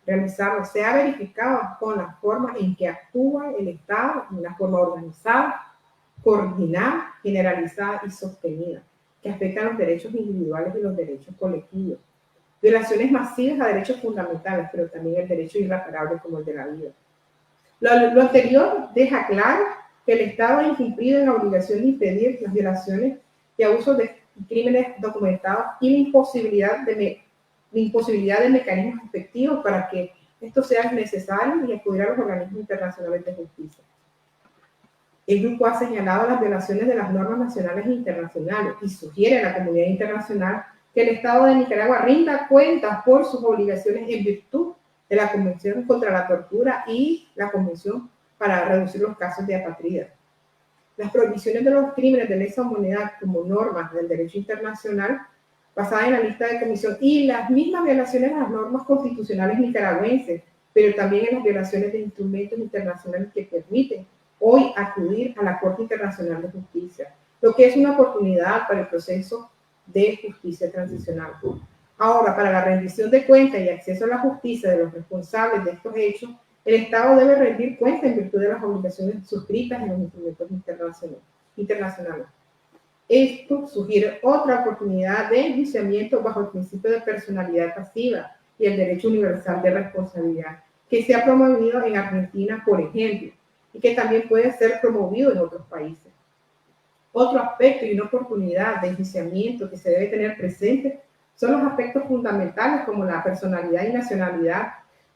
realizarlo. Se ha verificado con la forma en que actúa el Estado, en una forma organizada, coordinada, generalizada y sostenida, que afecta a los derechos individuales y los derechos colectivos. Violaciones masivas a derechos fundamentales, pero también el derecho irreparable como el de la vida. Lo anterior deja claro que el Estado ha incumplido en la obligación de impedir las violaciones y abusos de crímenes documentados y la imposibilidad de mecanismos efectivos para que esto sea necesario y acudir a los organismos internacionales de justicia. El grupo ha señalado las violaciones de las normas nacionales e internacionales y sugiere a la comunidad internacional que el Estado de Nicaragua rinda cuentas por sus obligaciones en virtud de la Convención contra la Tortura y la Convención para reducir los casos de apatría. Las prohibiciones de los crímenes de lesa humanidad como normas del derecho internacional basada en la lista de comisión y las mismas violaciones a las normas constitucionales nicaragüenses, pero también en las violaciones de instrumentos internacionales que permiten hoy acudir a la Corte Internacional de Justicia, lo que es una oportunidad para el proceso de justicia transicional. Ahora, para la rendición de cuentas y acceso a la justicia de los responsables de estos hechos, el Estado debe rendir cuentas en virtud de las obligaciones suscritas en los instrumentos internacionales. Esto sugiere otra oportunidad de enjuiciamiento bajo el principio de personalidad pasiva y el derecho universal de responsabilidad, que se ha promovido en Argentina, por ejemplo, y que también puede ser promovido en otros países. Otro aspecto y una oportunidad de enjuiciamiento que se debe tener presente son los aspectos fundamentales como la personalidad y nacionalidad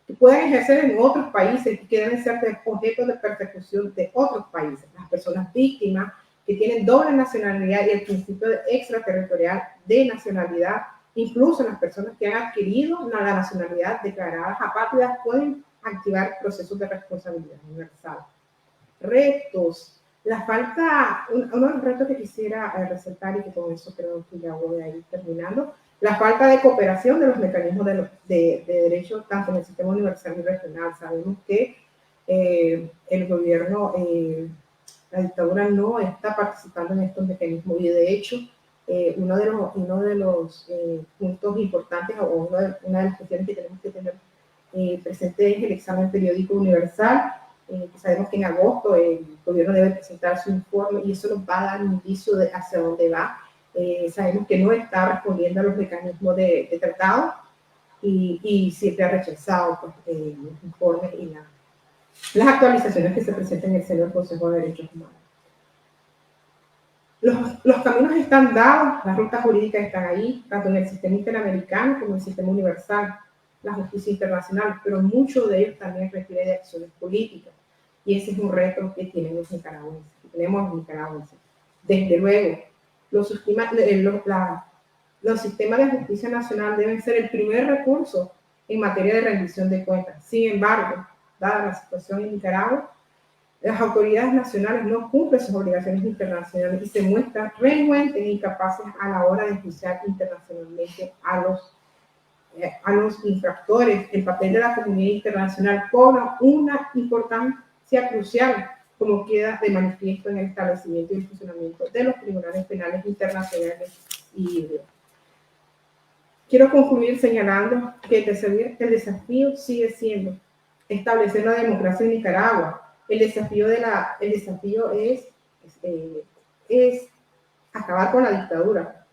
que pueden ejercer en otros países y que deben ser objeto de persecución de otros países. Las personas víctimas que tienen doble nacionalidad y el principio extraterritorial de nacionalidad, incluso las personas que han adquirido la nacionalidad declaradas apátridas, pueden activar procesos de responsabilidad universal. Retos. Uno de los retos que quisiera resaltar, y que con eso creo que ya voy a ir terminando, la falta de cooperación de los mecanismos de derecho, tanto en el sistema universal y regional. Sabemos que el gobierno, la dictadura no está participando en estos mecanismos, y de hecho uno de los puntos importantes, o una de las cuestiones que tenemos que tener presente es el examen periódico universal. Sabemos que en agosto el gobierno debe presentar su informe y eso nos va a dar un indicio de hacia dónde va. Sabemos que no está respondiendo a los mecanismos de tratado y siempre ha rechazado pues, los informes y las actualizaciones que se presentan en el seno del Consejo de Derechos Humanos. Los caminos están dados, las rutas jurídicas están ahí, tanto en el sistema interamericano como en el sistema universal, la justicia internacional, pero mucho de ellos también requiere de acciones políticas. Y ese es un reto que tienen los nicaragüenses, que tenemos los nicaragüenses. Desde luego, los sistemas de justicia nacional deben ser el primer recurso en materia de rendición de cuentas. Sin embargo, dada la situación en Nicaragua, las autoridades nacionales no cumplen sus obligaciones internacionales y se muestran renuentes e incapaces a la hora de enjuiciar internacionalmente a los infractores. El papel de la comunidad internacional cobra una importancia crucial, como queda de manifiesto en el establecimiento y el funcionamiento de los tribunales penales internacionales y híbridos. Quiero concluir señalando que el desafío sigue siendo establecer la democracia en Nicaragua. El desafío es acabar con la dictadura.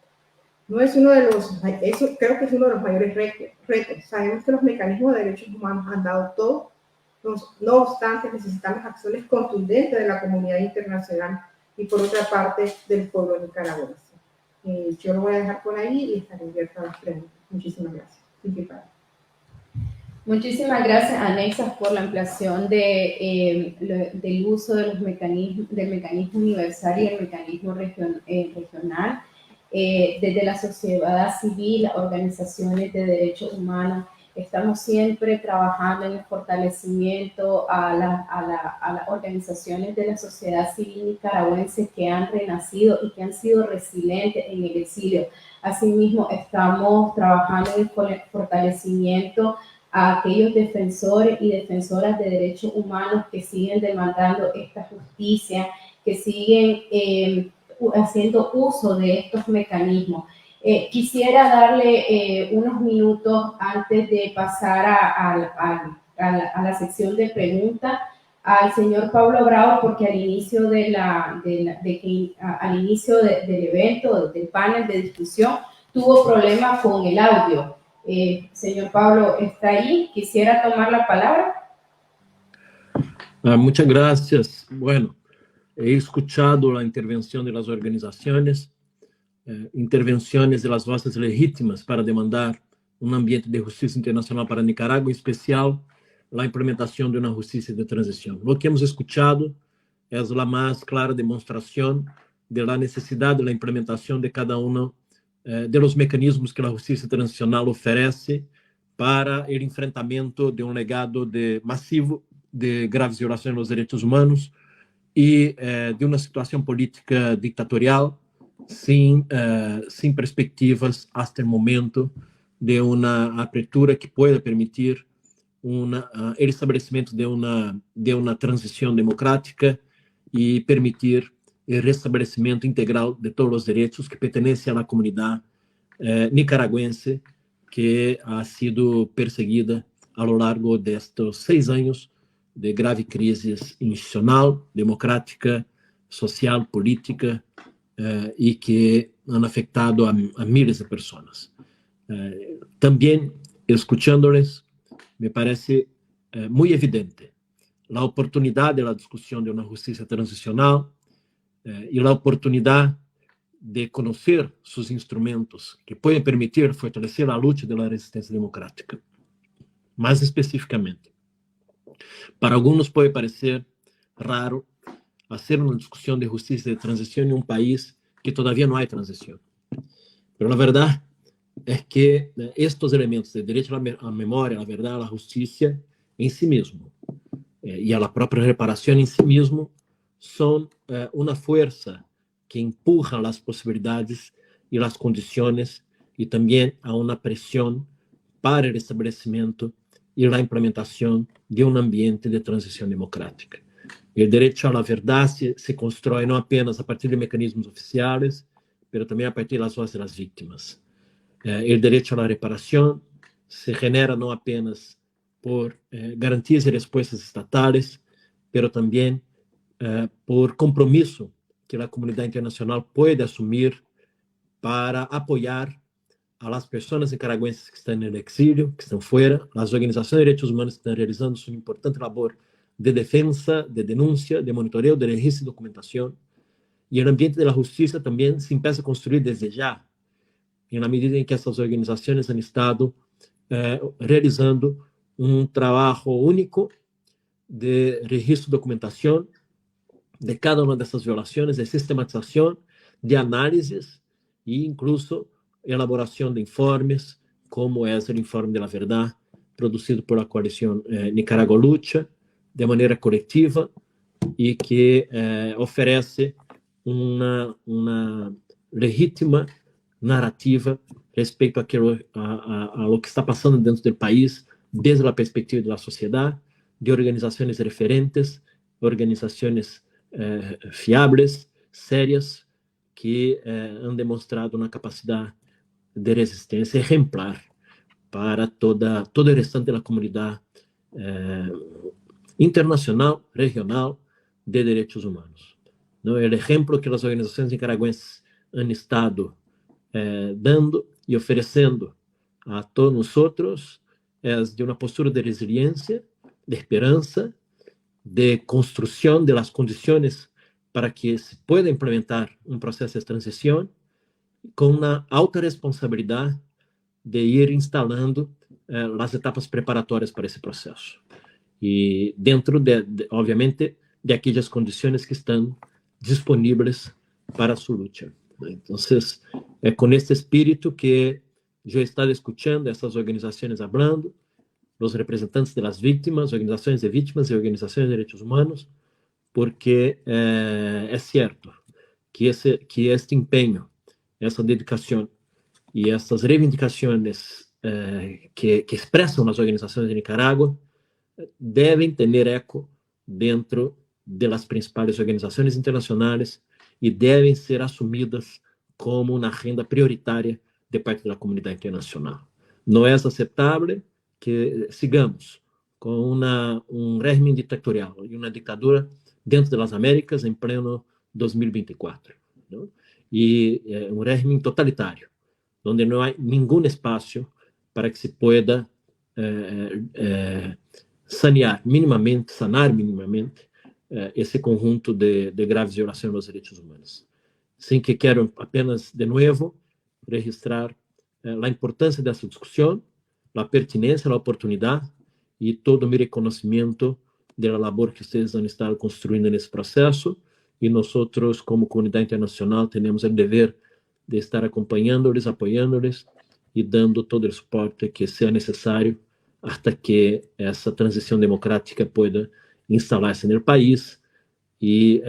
Creo que es uno de los mayores retos. Sabemos que los mecanismos de derechos humanos han dado todo. No obstante, necesitamos acciones contundentes de la comunidad internacional y, por otra parte, del pueblo nicaragüense. Yo lo voy a dejar por ahí y estaré abierta a las preguntas. Muchísimas gracias. Muchísimas gracias, Anexas, por la ampliación del uso de del mecanismo universal y el mecanismo regional. Desde la sociedad civil, organizaciones de derechos humanos, estamos siempre trabajando en el fortalecimiento a las organizaciones de la sociedad civil nicaragüense que han renacido y que han sido resilientes en el exilio. Asimismo, estamos trabajando en el fortalecimiento a aquellos defensores y defensoras de derechos humanos que siguen demandando esta justicia, que siguen haciendo uso de estos mecanismos. Quisiera darle unos minutos antes de pasar a la sección de preguntas al señor Pablo Bravo, porque al inicio del evento, del panel de discusión, tuvo problemas con el audio. Señor Pablo, ¿está ahí? Quisiera tomar la palabra. Muchas gracias. Bueno, he escuchado la intervención de las organizaciones, intervenciones de las voces legítimas para demandar un ambiente de justicia internacional para Nicaragua, en especial la implementación de una justicia de transición. Lo que hemos escuchado es la más clara demostración de la necesidad de la implementación de cada uno de los mecanismos que la justicia transicional ofrece para el enfrentamento de un legado masivo de graves violaciones de los derechos humanos y de una situación política dictatorial sin perspectivas hasta el momento de una apertura que pueda permitir el establecimiento de una transición democrática y permitir el restablecimiento integral de todos los derechos que pertenecen a la comunidad nicaragüense que ha sido perseguida a lo largo de estos 6 años de grave crisis institucional, democrática, social, política y que han afectado a miles de personas. También, escuchándoles, me parece muy evidente la oportunidad de la discusión de una justicia transicional y la oportunidad de conocer sus instrumentos que pueden permitir fortalecer la lucha de la resistencia democrática. Más específicamente, para algunos puede parecer raro hacer una discusión de justicia de transición en un país que todavía no hay transición. Pero la verdad es que estos elementos de derecho a la memoria, a la verdad, a la justicia en sí mismo y a la propia reparación en sí mismo son una fuerza que empuja las posibilidades y las condiciones y también a una presión para el establecimiento y la implementación de un ambiente de transición democrática. El derecho a la verdad se construye no apenas a partir de mecanismos oficiales, pero también a partir de las voces de las víctimas. El derecho a la reparación se genera no apenas por garantías y respuestas estatales, pero también por compromiso que la comunidad internacional puede asumir para apoyar a las personas nicaragüenses que están en el exilio, que están fuera, las organizaciones de derechos humanos que están realizando su importante labor de defensa, de denuncia, de monitoreo, de registro y documentación. Y el ambiente de la justicia también se empieza a construir desde ya, en la medida en que estas organizaciones han estado realizando un trabajo único de registro y documentación de cada una de estas violaciones, de sistematización, de análisis e incluso elaboración de informes, como es el informe de la verdad, producido por la coalición Nicaragua Lucha, de manera colectiva, y que ofrece una legítima narrativa respecto a lo que está pasando dentro del país desde la perspectiva de la sociedad, de organizaciones referentes, organizaciones fiables, serias, que han demostrado una capacidad de resistencia ejemplar para todo el restante de la comunidad internacional, regional, de derechos humanos. ¿No? El ejemplo que las organizaciones nicaragüenses han estado dando y ofreciendo a todos nosotros es de una postura de resiliencia, de esperanza, de construcción de las condiciones para que se pueda implementar un proceso de transición con una alta responsabilidad de ir instalando las etapas preparatorias para ese proceso. Y dentro, obviamente, de aquellas condiciones que están disponibles para su lucha. Entonces, es con este espíritu que yo he estado escuchando a estas organizaciones hablando, los representantes de las víctimas, organizaciones de víctimas y organizaciones de derechos humanos, porque es cierto que este empeño, essa dedicación y estas reivindicaciones que expresan las organizaciones de Nicaragua deben tener eco dentro de las principales organizaciones internacionales y deben ser asumidas como una agenda prioritaria de parte de la comunidad internacional. No es aceptable que sigamos con un régimen dictatorial y una dictadura dentro de las Américas en pleno 2024, ¿no? Y un régimen totalitario, donde no hay ningún espacio para que se pueda sanar minimamente esse conjunto de graves violações dos direitos humanos. Sim, que quero apenas, de novo, registrar a importância dessa discussão, a pertinência, a oportunidade e todo o meu reconhecimento da labor que vocês han estado construindo nesse processo. E nós, como comunidade internacional, temos o dever de estar acompanhando-les, apoiando-les e dando todo o suporte que seja necessário hasta que essa transição democrática pueda instalar-se no país e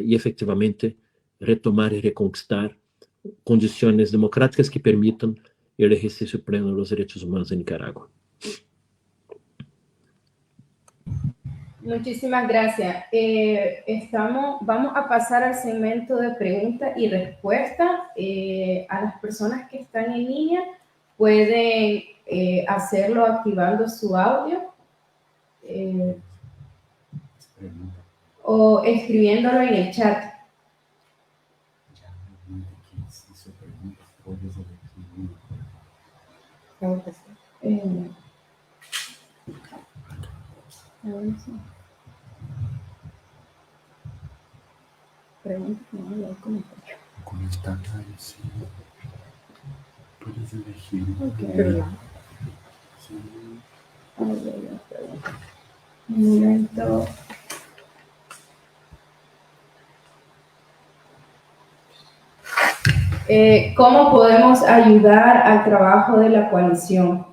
efetivamente retomar e reconquistar condições democráticas que permitam o exercício pleno dos direitos humanos em Nicarágua. Muchísimas gracias. Vamos a pasar al segmento de preguntas y respuestas. A las personas que están en línea pueden hacerlo activando su audio o escribiéndolo en el chat. Pregunta, no hay comentario. Comentario, sí. Puedes elegir. Okay. Sí. Un momento. ¿Cómo podemos ayudar al trabajo de la coalición?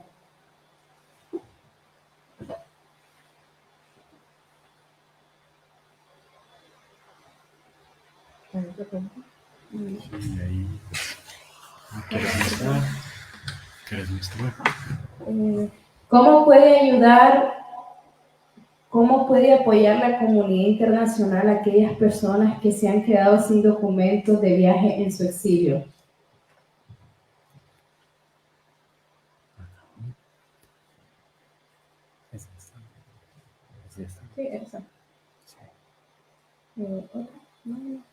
¿Cómo puede ayudar, cómo puede apoyar la comunidad internacional a aquellas personas que se han quedado sin documentos de viaje en su exilio? Sí, esa. ¿Otra? No.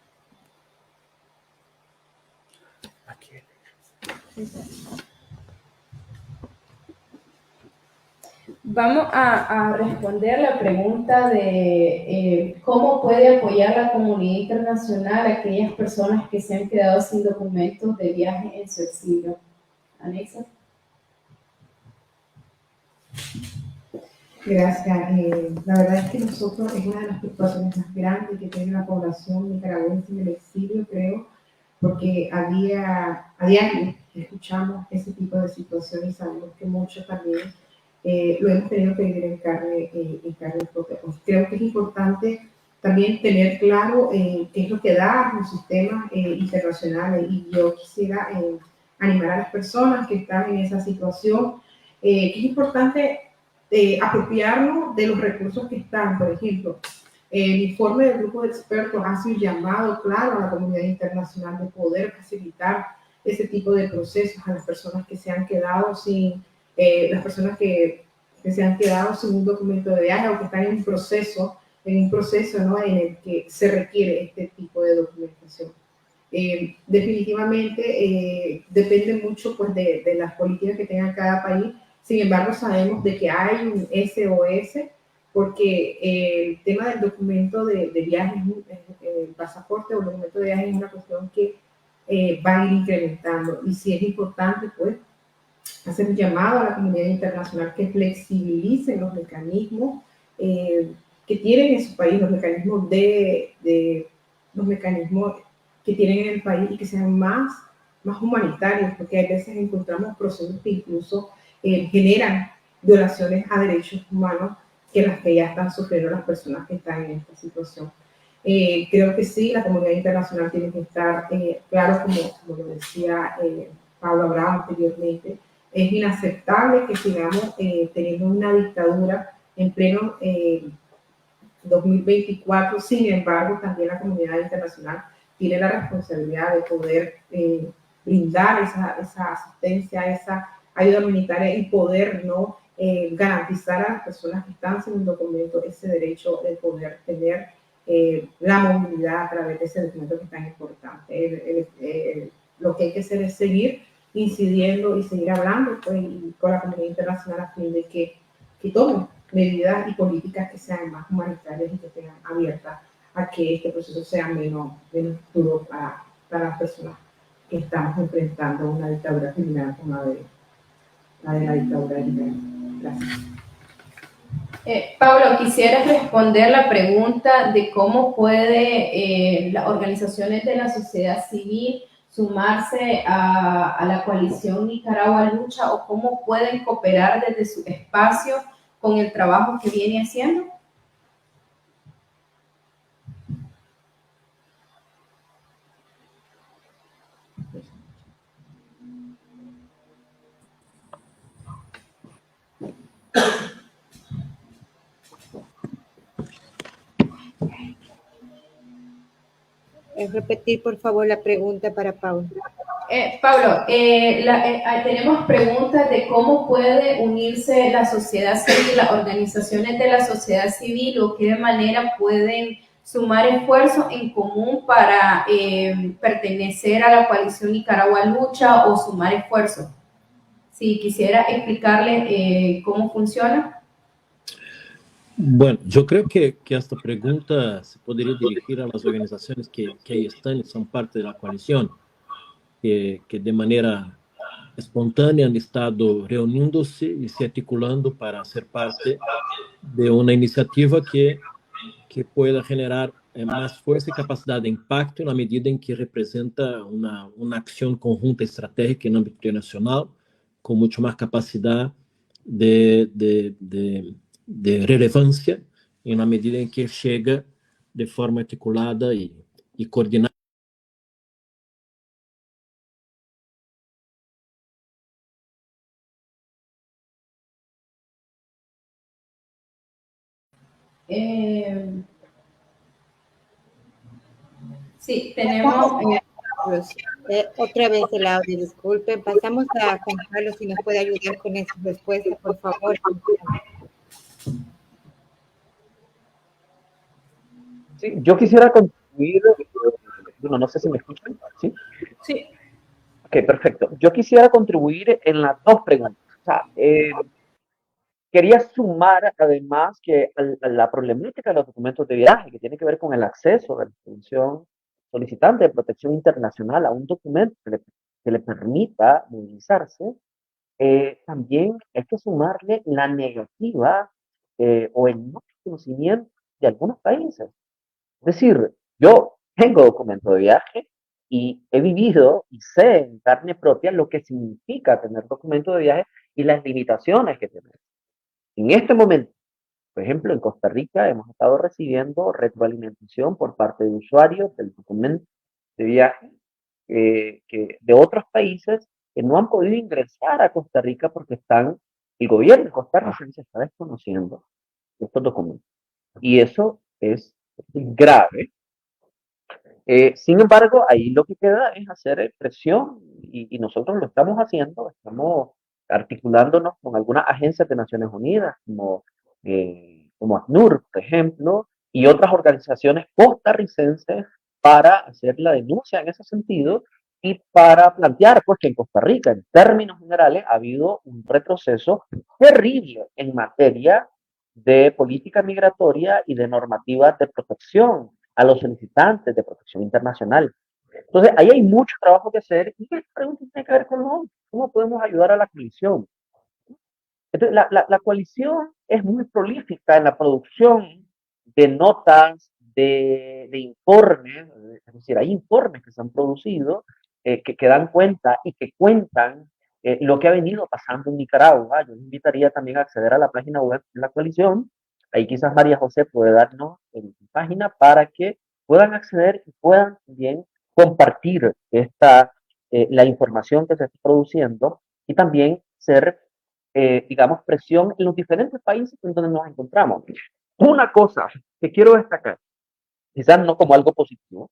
Vamos a responder la pregunta de cómo puede apoyar la comunidad internacional a aquellas personas que se han quedado sin documentos de viaje en su exilio. Anexa. Gracias. La verdad es que nosotros es una de las preocupaciones más grandes que tiene la población nicaragüense en el exilio, creo, porque a diario escuchamos ese tipo de situaciones y sabemos que muchos también lo hemos tenido que vivir en carne propia. Pues creo que es importante también tener claro qué es lo que da los sistemas internacionales, y yo quisiera animar a las personas que están en esa situación, que es importante apropiarnos de los recursos que están. Por ejemplo, el informe del grupo de expertos hace un llamado claro a la comunidad internacional de poder facilitar ese tipo de procesos a las personas que se han quedado sin, las personas que se han quedado sin un documento de viaje o que están en un proceso, ¿no?, en el que se requiere este tipo de documentación. Definitivamente depende mucho, pues, de las políticas que tenga cada país. Sin embargo, sabemos de que hay un SOS, porque el tema del documento de viaje, el pasaporte o el documento de viaje, es una cuestión que va a ir incrementando. Y si es importante, pues, hacer un llamado a la comunidad internacional que flexibilice los mecanismos que tienen en su país, los mecanismos los mecanismos que tienen en el país, y que sean más humanitarios, porque a veces encontramos procesos que incluso generan violaciones a derechos humanos que las que ya están sufriendo las personas que están en esta situación. Creo que sí, la comunidad internacional tiene que estar claro, como lo decía Pablo Abraham anteriormente. Es inaceptable que sigamos teniendo una dictadura en pleno 2024. Sin embargo, también la comunidad internacional tiene la responsabilidad de poder brindar esa asistencia, esa ayuda humanitaria, y poder, ¿no?, garantizar a las personas que están sin un documento ese derecho de poder tener la movilidad a través de ese documento que es tan importante. Lo que hay que hacer es seguir incidiendo y seguir hablando, pues, con la comunidad internacional a fin de que tomen medidas y políticas que sean más humanitarias y que estén abiertas a que este proceso sea menos duro para las personas que estamos enfrentando una dictadura criminal como la de la dictadura de Nicaragua. Gracias. Pablo, quisiera responder la pregunta de cómo puede las organizaciones de la sociedad civil sumarse a la coalición Nicaragua Lucha, o cómo pueden cooperar desde su espacio con el trabajo que viene haciendo. Repetir, por favor, la pregunta para Pablo. Pablo, tenemos preguntas de cómo puede unirse la sociedad civil, las organizaciones de la sociedad civil, o qué manera pueden sumar esfuerzos en común para pertenecer a la coalición Nicaragua Lucha, o sumar esfuerzos. Si quisiera explicarle cómo funciona. Bueno, yo creo que esta pregunta se podría dirigir a las organizaciones que ahí están y son parte de la coalición, que de manera espontânea han estado reuniéndose y se articulando para ser parte de una iniciativa que pueda generar más fuerza y capacidad de impacto en la medida en que representa una acción conjunta estratégica en ámbito internacional con mucho más capacidad de relevancia en la medida en que llega de forma articulada y coordinada. Sí, tenemos... Otra vez el audio, disculpen. Pasamos a Juan Carlos, si nos puede ayudar con esa respuesta, por favor. Sí, yo quisiera contribuir, bueno, no sé si me escuchan, ¿sí? Sí. Ok, perfecto. Yo quisiera contribuir en las dos preguntas. O sea, quería sumar además que a la problemática de los documentos de viaje, que tiene que ver con el acceso de la institución solicitante de protección internacional a un documento que le permita movilizarse, también hay que sumarle la negativa o el no conocimiento de algunos países. Es decir, yo tengo documento de viaje y he vivido y sé en carne propia lo que significa tener documento de viaje y las limitaciones que tiene. En este momento, por ejemplo, en Costa Rica hemos estado recibiendo retroalimentación por parte de usuarios del documento de viaje de otros países que no han podido ingresar a Costa Rica porque el gobierno costarricense está desconociendo estos documentos. Y eso es grave. Sin embargo, ahí lo que queda es hacer presión y nosotros lo estamos haciendo, estamos articulándonos con algunas agencias de Naciones Unidas, como ACNUR, por ejemplo, y otras organizaciones costarricenses para hacer la denuncia en ese sentido y para plantear pues, que en Costa Rica, en términos generales, ha habido un retroceso terrible en materia de política migratoria y de normativas de protección a los solicitantes de protección internacional. Entonces, ahí hay mucho trabajo que hacer y esta pregunta tiene que ver con cómo podemos ayudar a la coalición. Entonces, la coalición es muy prolífica en la producción de notas, de informes, es decir, hay informes que se han producido que dan cuenta y que cuentan lo que ha venido pasando en Nicaragua. Yo les invitaría también a acceder a la página web de la coalición. Ahí quizás María José puede darnos en página para que puedan acceder y puedan también compartir la información que se está produciendo y también ser digamos, presión en los diferentes países en donde nos encontramos. Una cosa que quiero destacar, quizás no como algo positivo,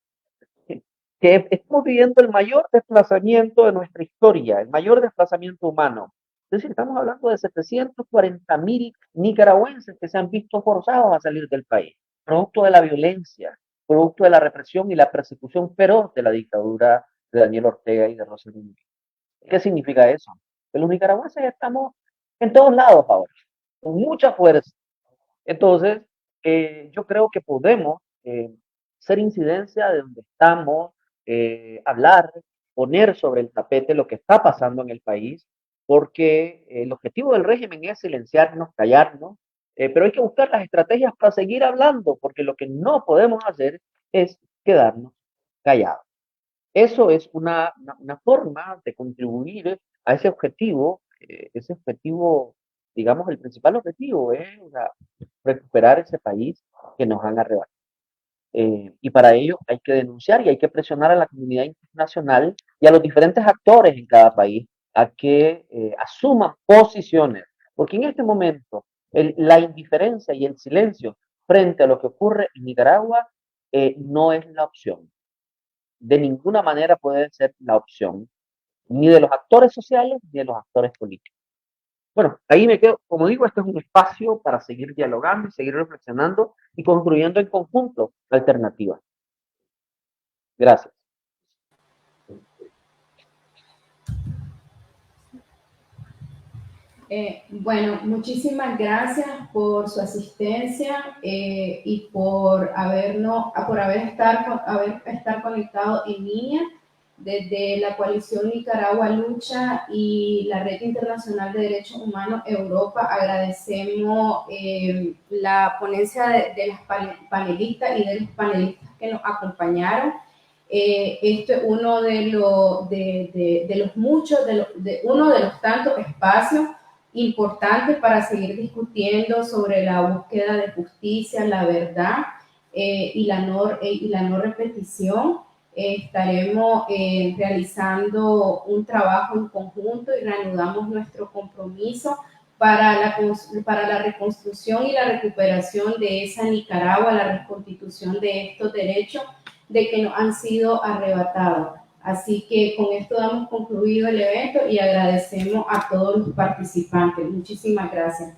que estamos viviendo el mayor desplazamiento de nuestra historia, el mayor desplazamiento humano. Es decir, estamos hablando de 740.000 nicaragüenses que se han visto forzados a salir del país, producto de la violencia, producto de la represión y la persecución feroz de la dictadura de Daniel Ortega y de Rosario Mujica. ¿Qué significa eso? Que los nicaragüenses estamos en todos lados ahora, con mucha fuerza. Entonces, yo creo que podemos ser incidencia de donde estamos, hablar, poner sobre el tapete lo que está pasando en el país, porque el objetivo del régimen es silenciarnos, callarnos, pero hay que buscar las estrategias para seguir hablando, porque lo que no podemos hacer es quedarnos callados. Eso es una forma de contribuir a ese objetivo, digamos, el principal objetivo es recuperar ese país que nos han arrebatado. Y para ello hay que denunciar y hay que presionar a la comunidad internacional y a los diferentes actores en cada país a que asuman posiciones, porque en este momento la indiferencia y el silencio frente a lo que ocurre en Nicaragua no es la opción. De ninguna manera puede ser la opción, ni de los actores sociales ni de los actores políticos. Bueno, ahí me quedo, como digo, este es un espacio para seguir dialogando y seguir reflexionando y construyendo en conjunto alternativas. Gracias. Bueno, muchísimas gracias por su asistencia y por haber estar conectado en línea. Desde la Coalición Nicaragua Lucha y la Red Internacional de Derechos Humanos Europa agradecemos la ponencia de las panelistas y de los panelistas que nos acompañaron. Esto es uno de los muchos, uno de los tantos espacios importantes para seguir discutiendo sobre la búsqueda de justicia, la verdad y la no repetición. Estaremos realizando un trabajo en conjunto y reanudamos nuestro compromiso para la reconstrucción y la recuperación de esa Nicaragua, la reconstitución de estos derechos de que nos han sido arrebatados. Así que con esto damos concluido el evento y agradecemos a todos los participantes. Muchísimas gracias.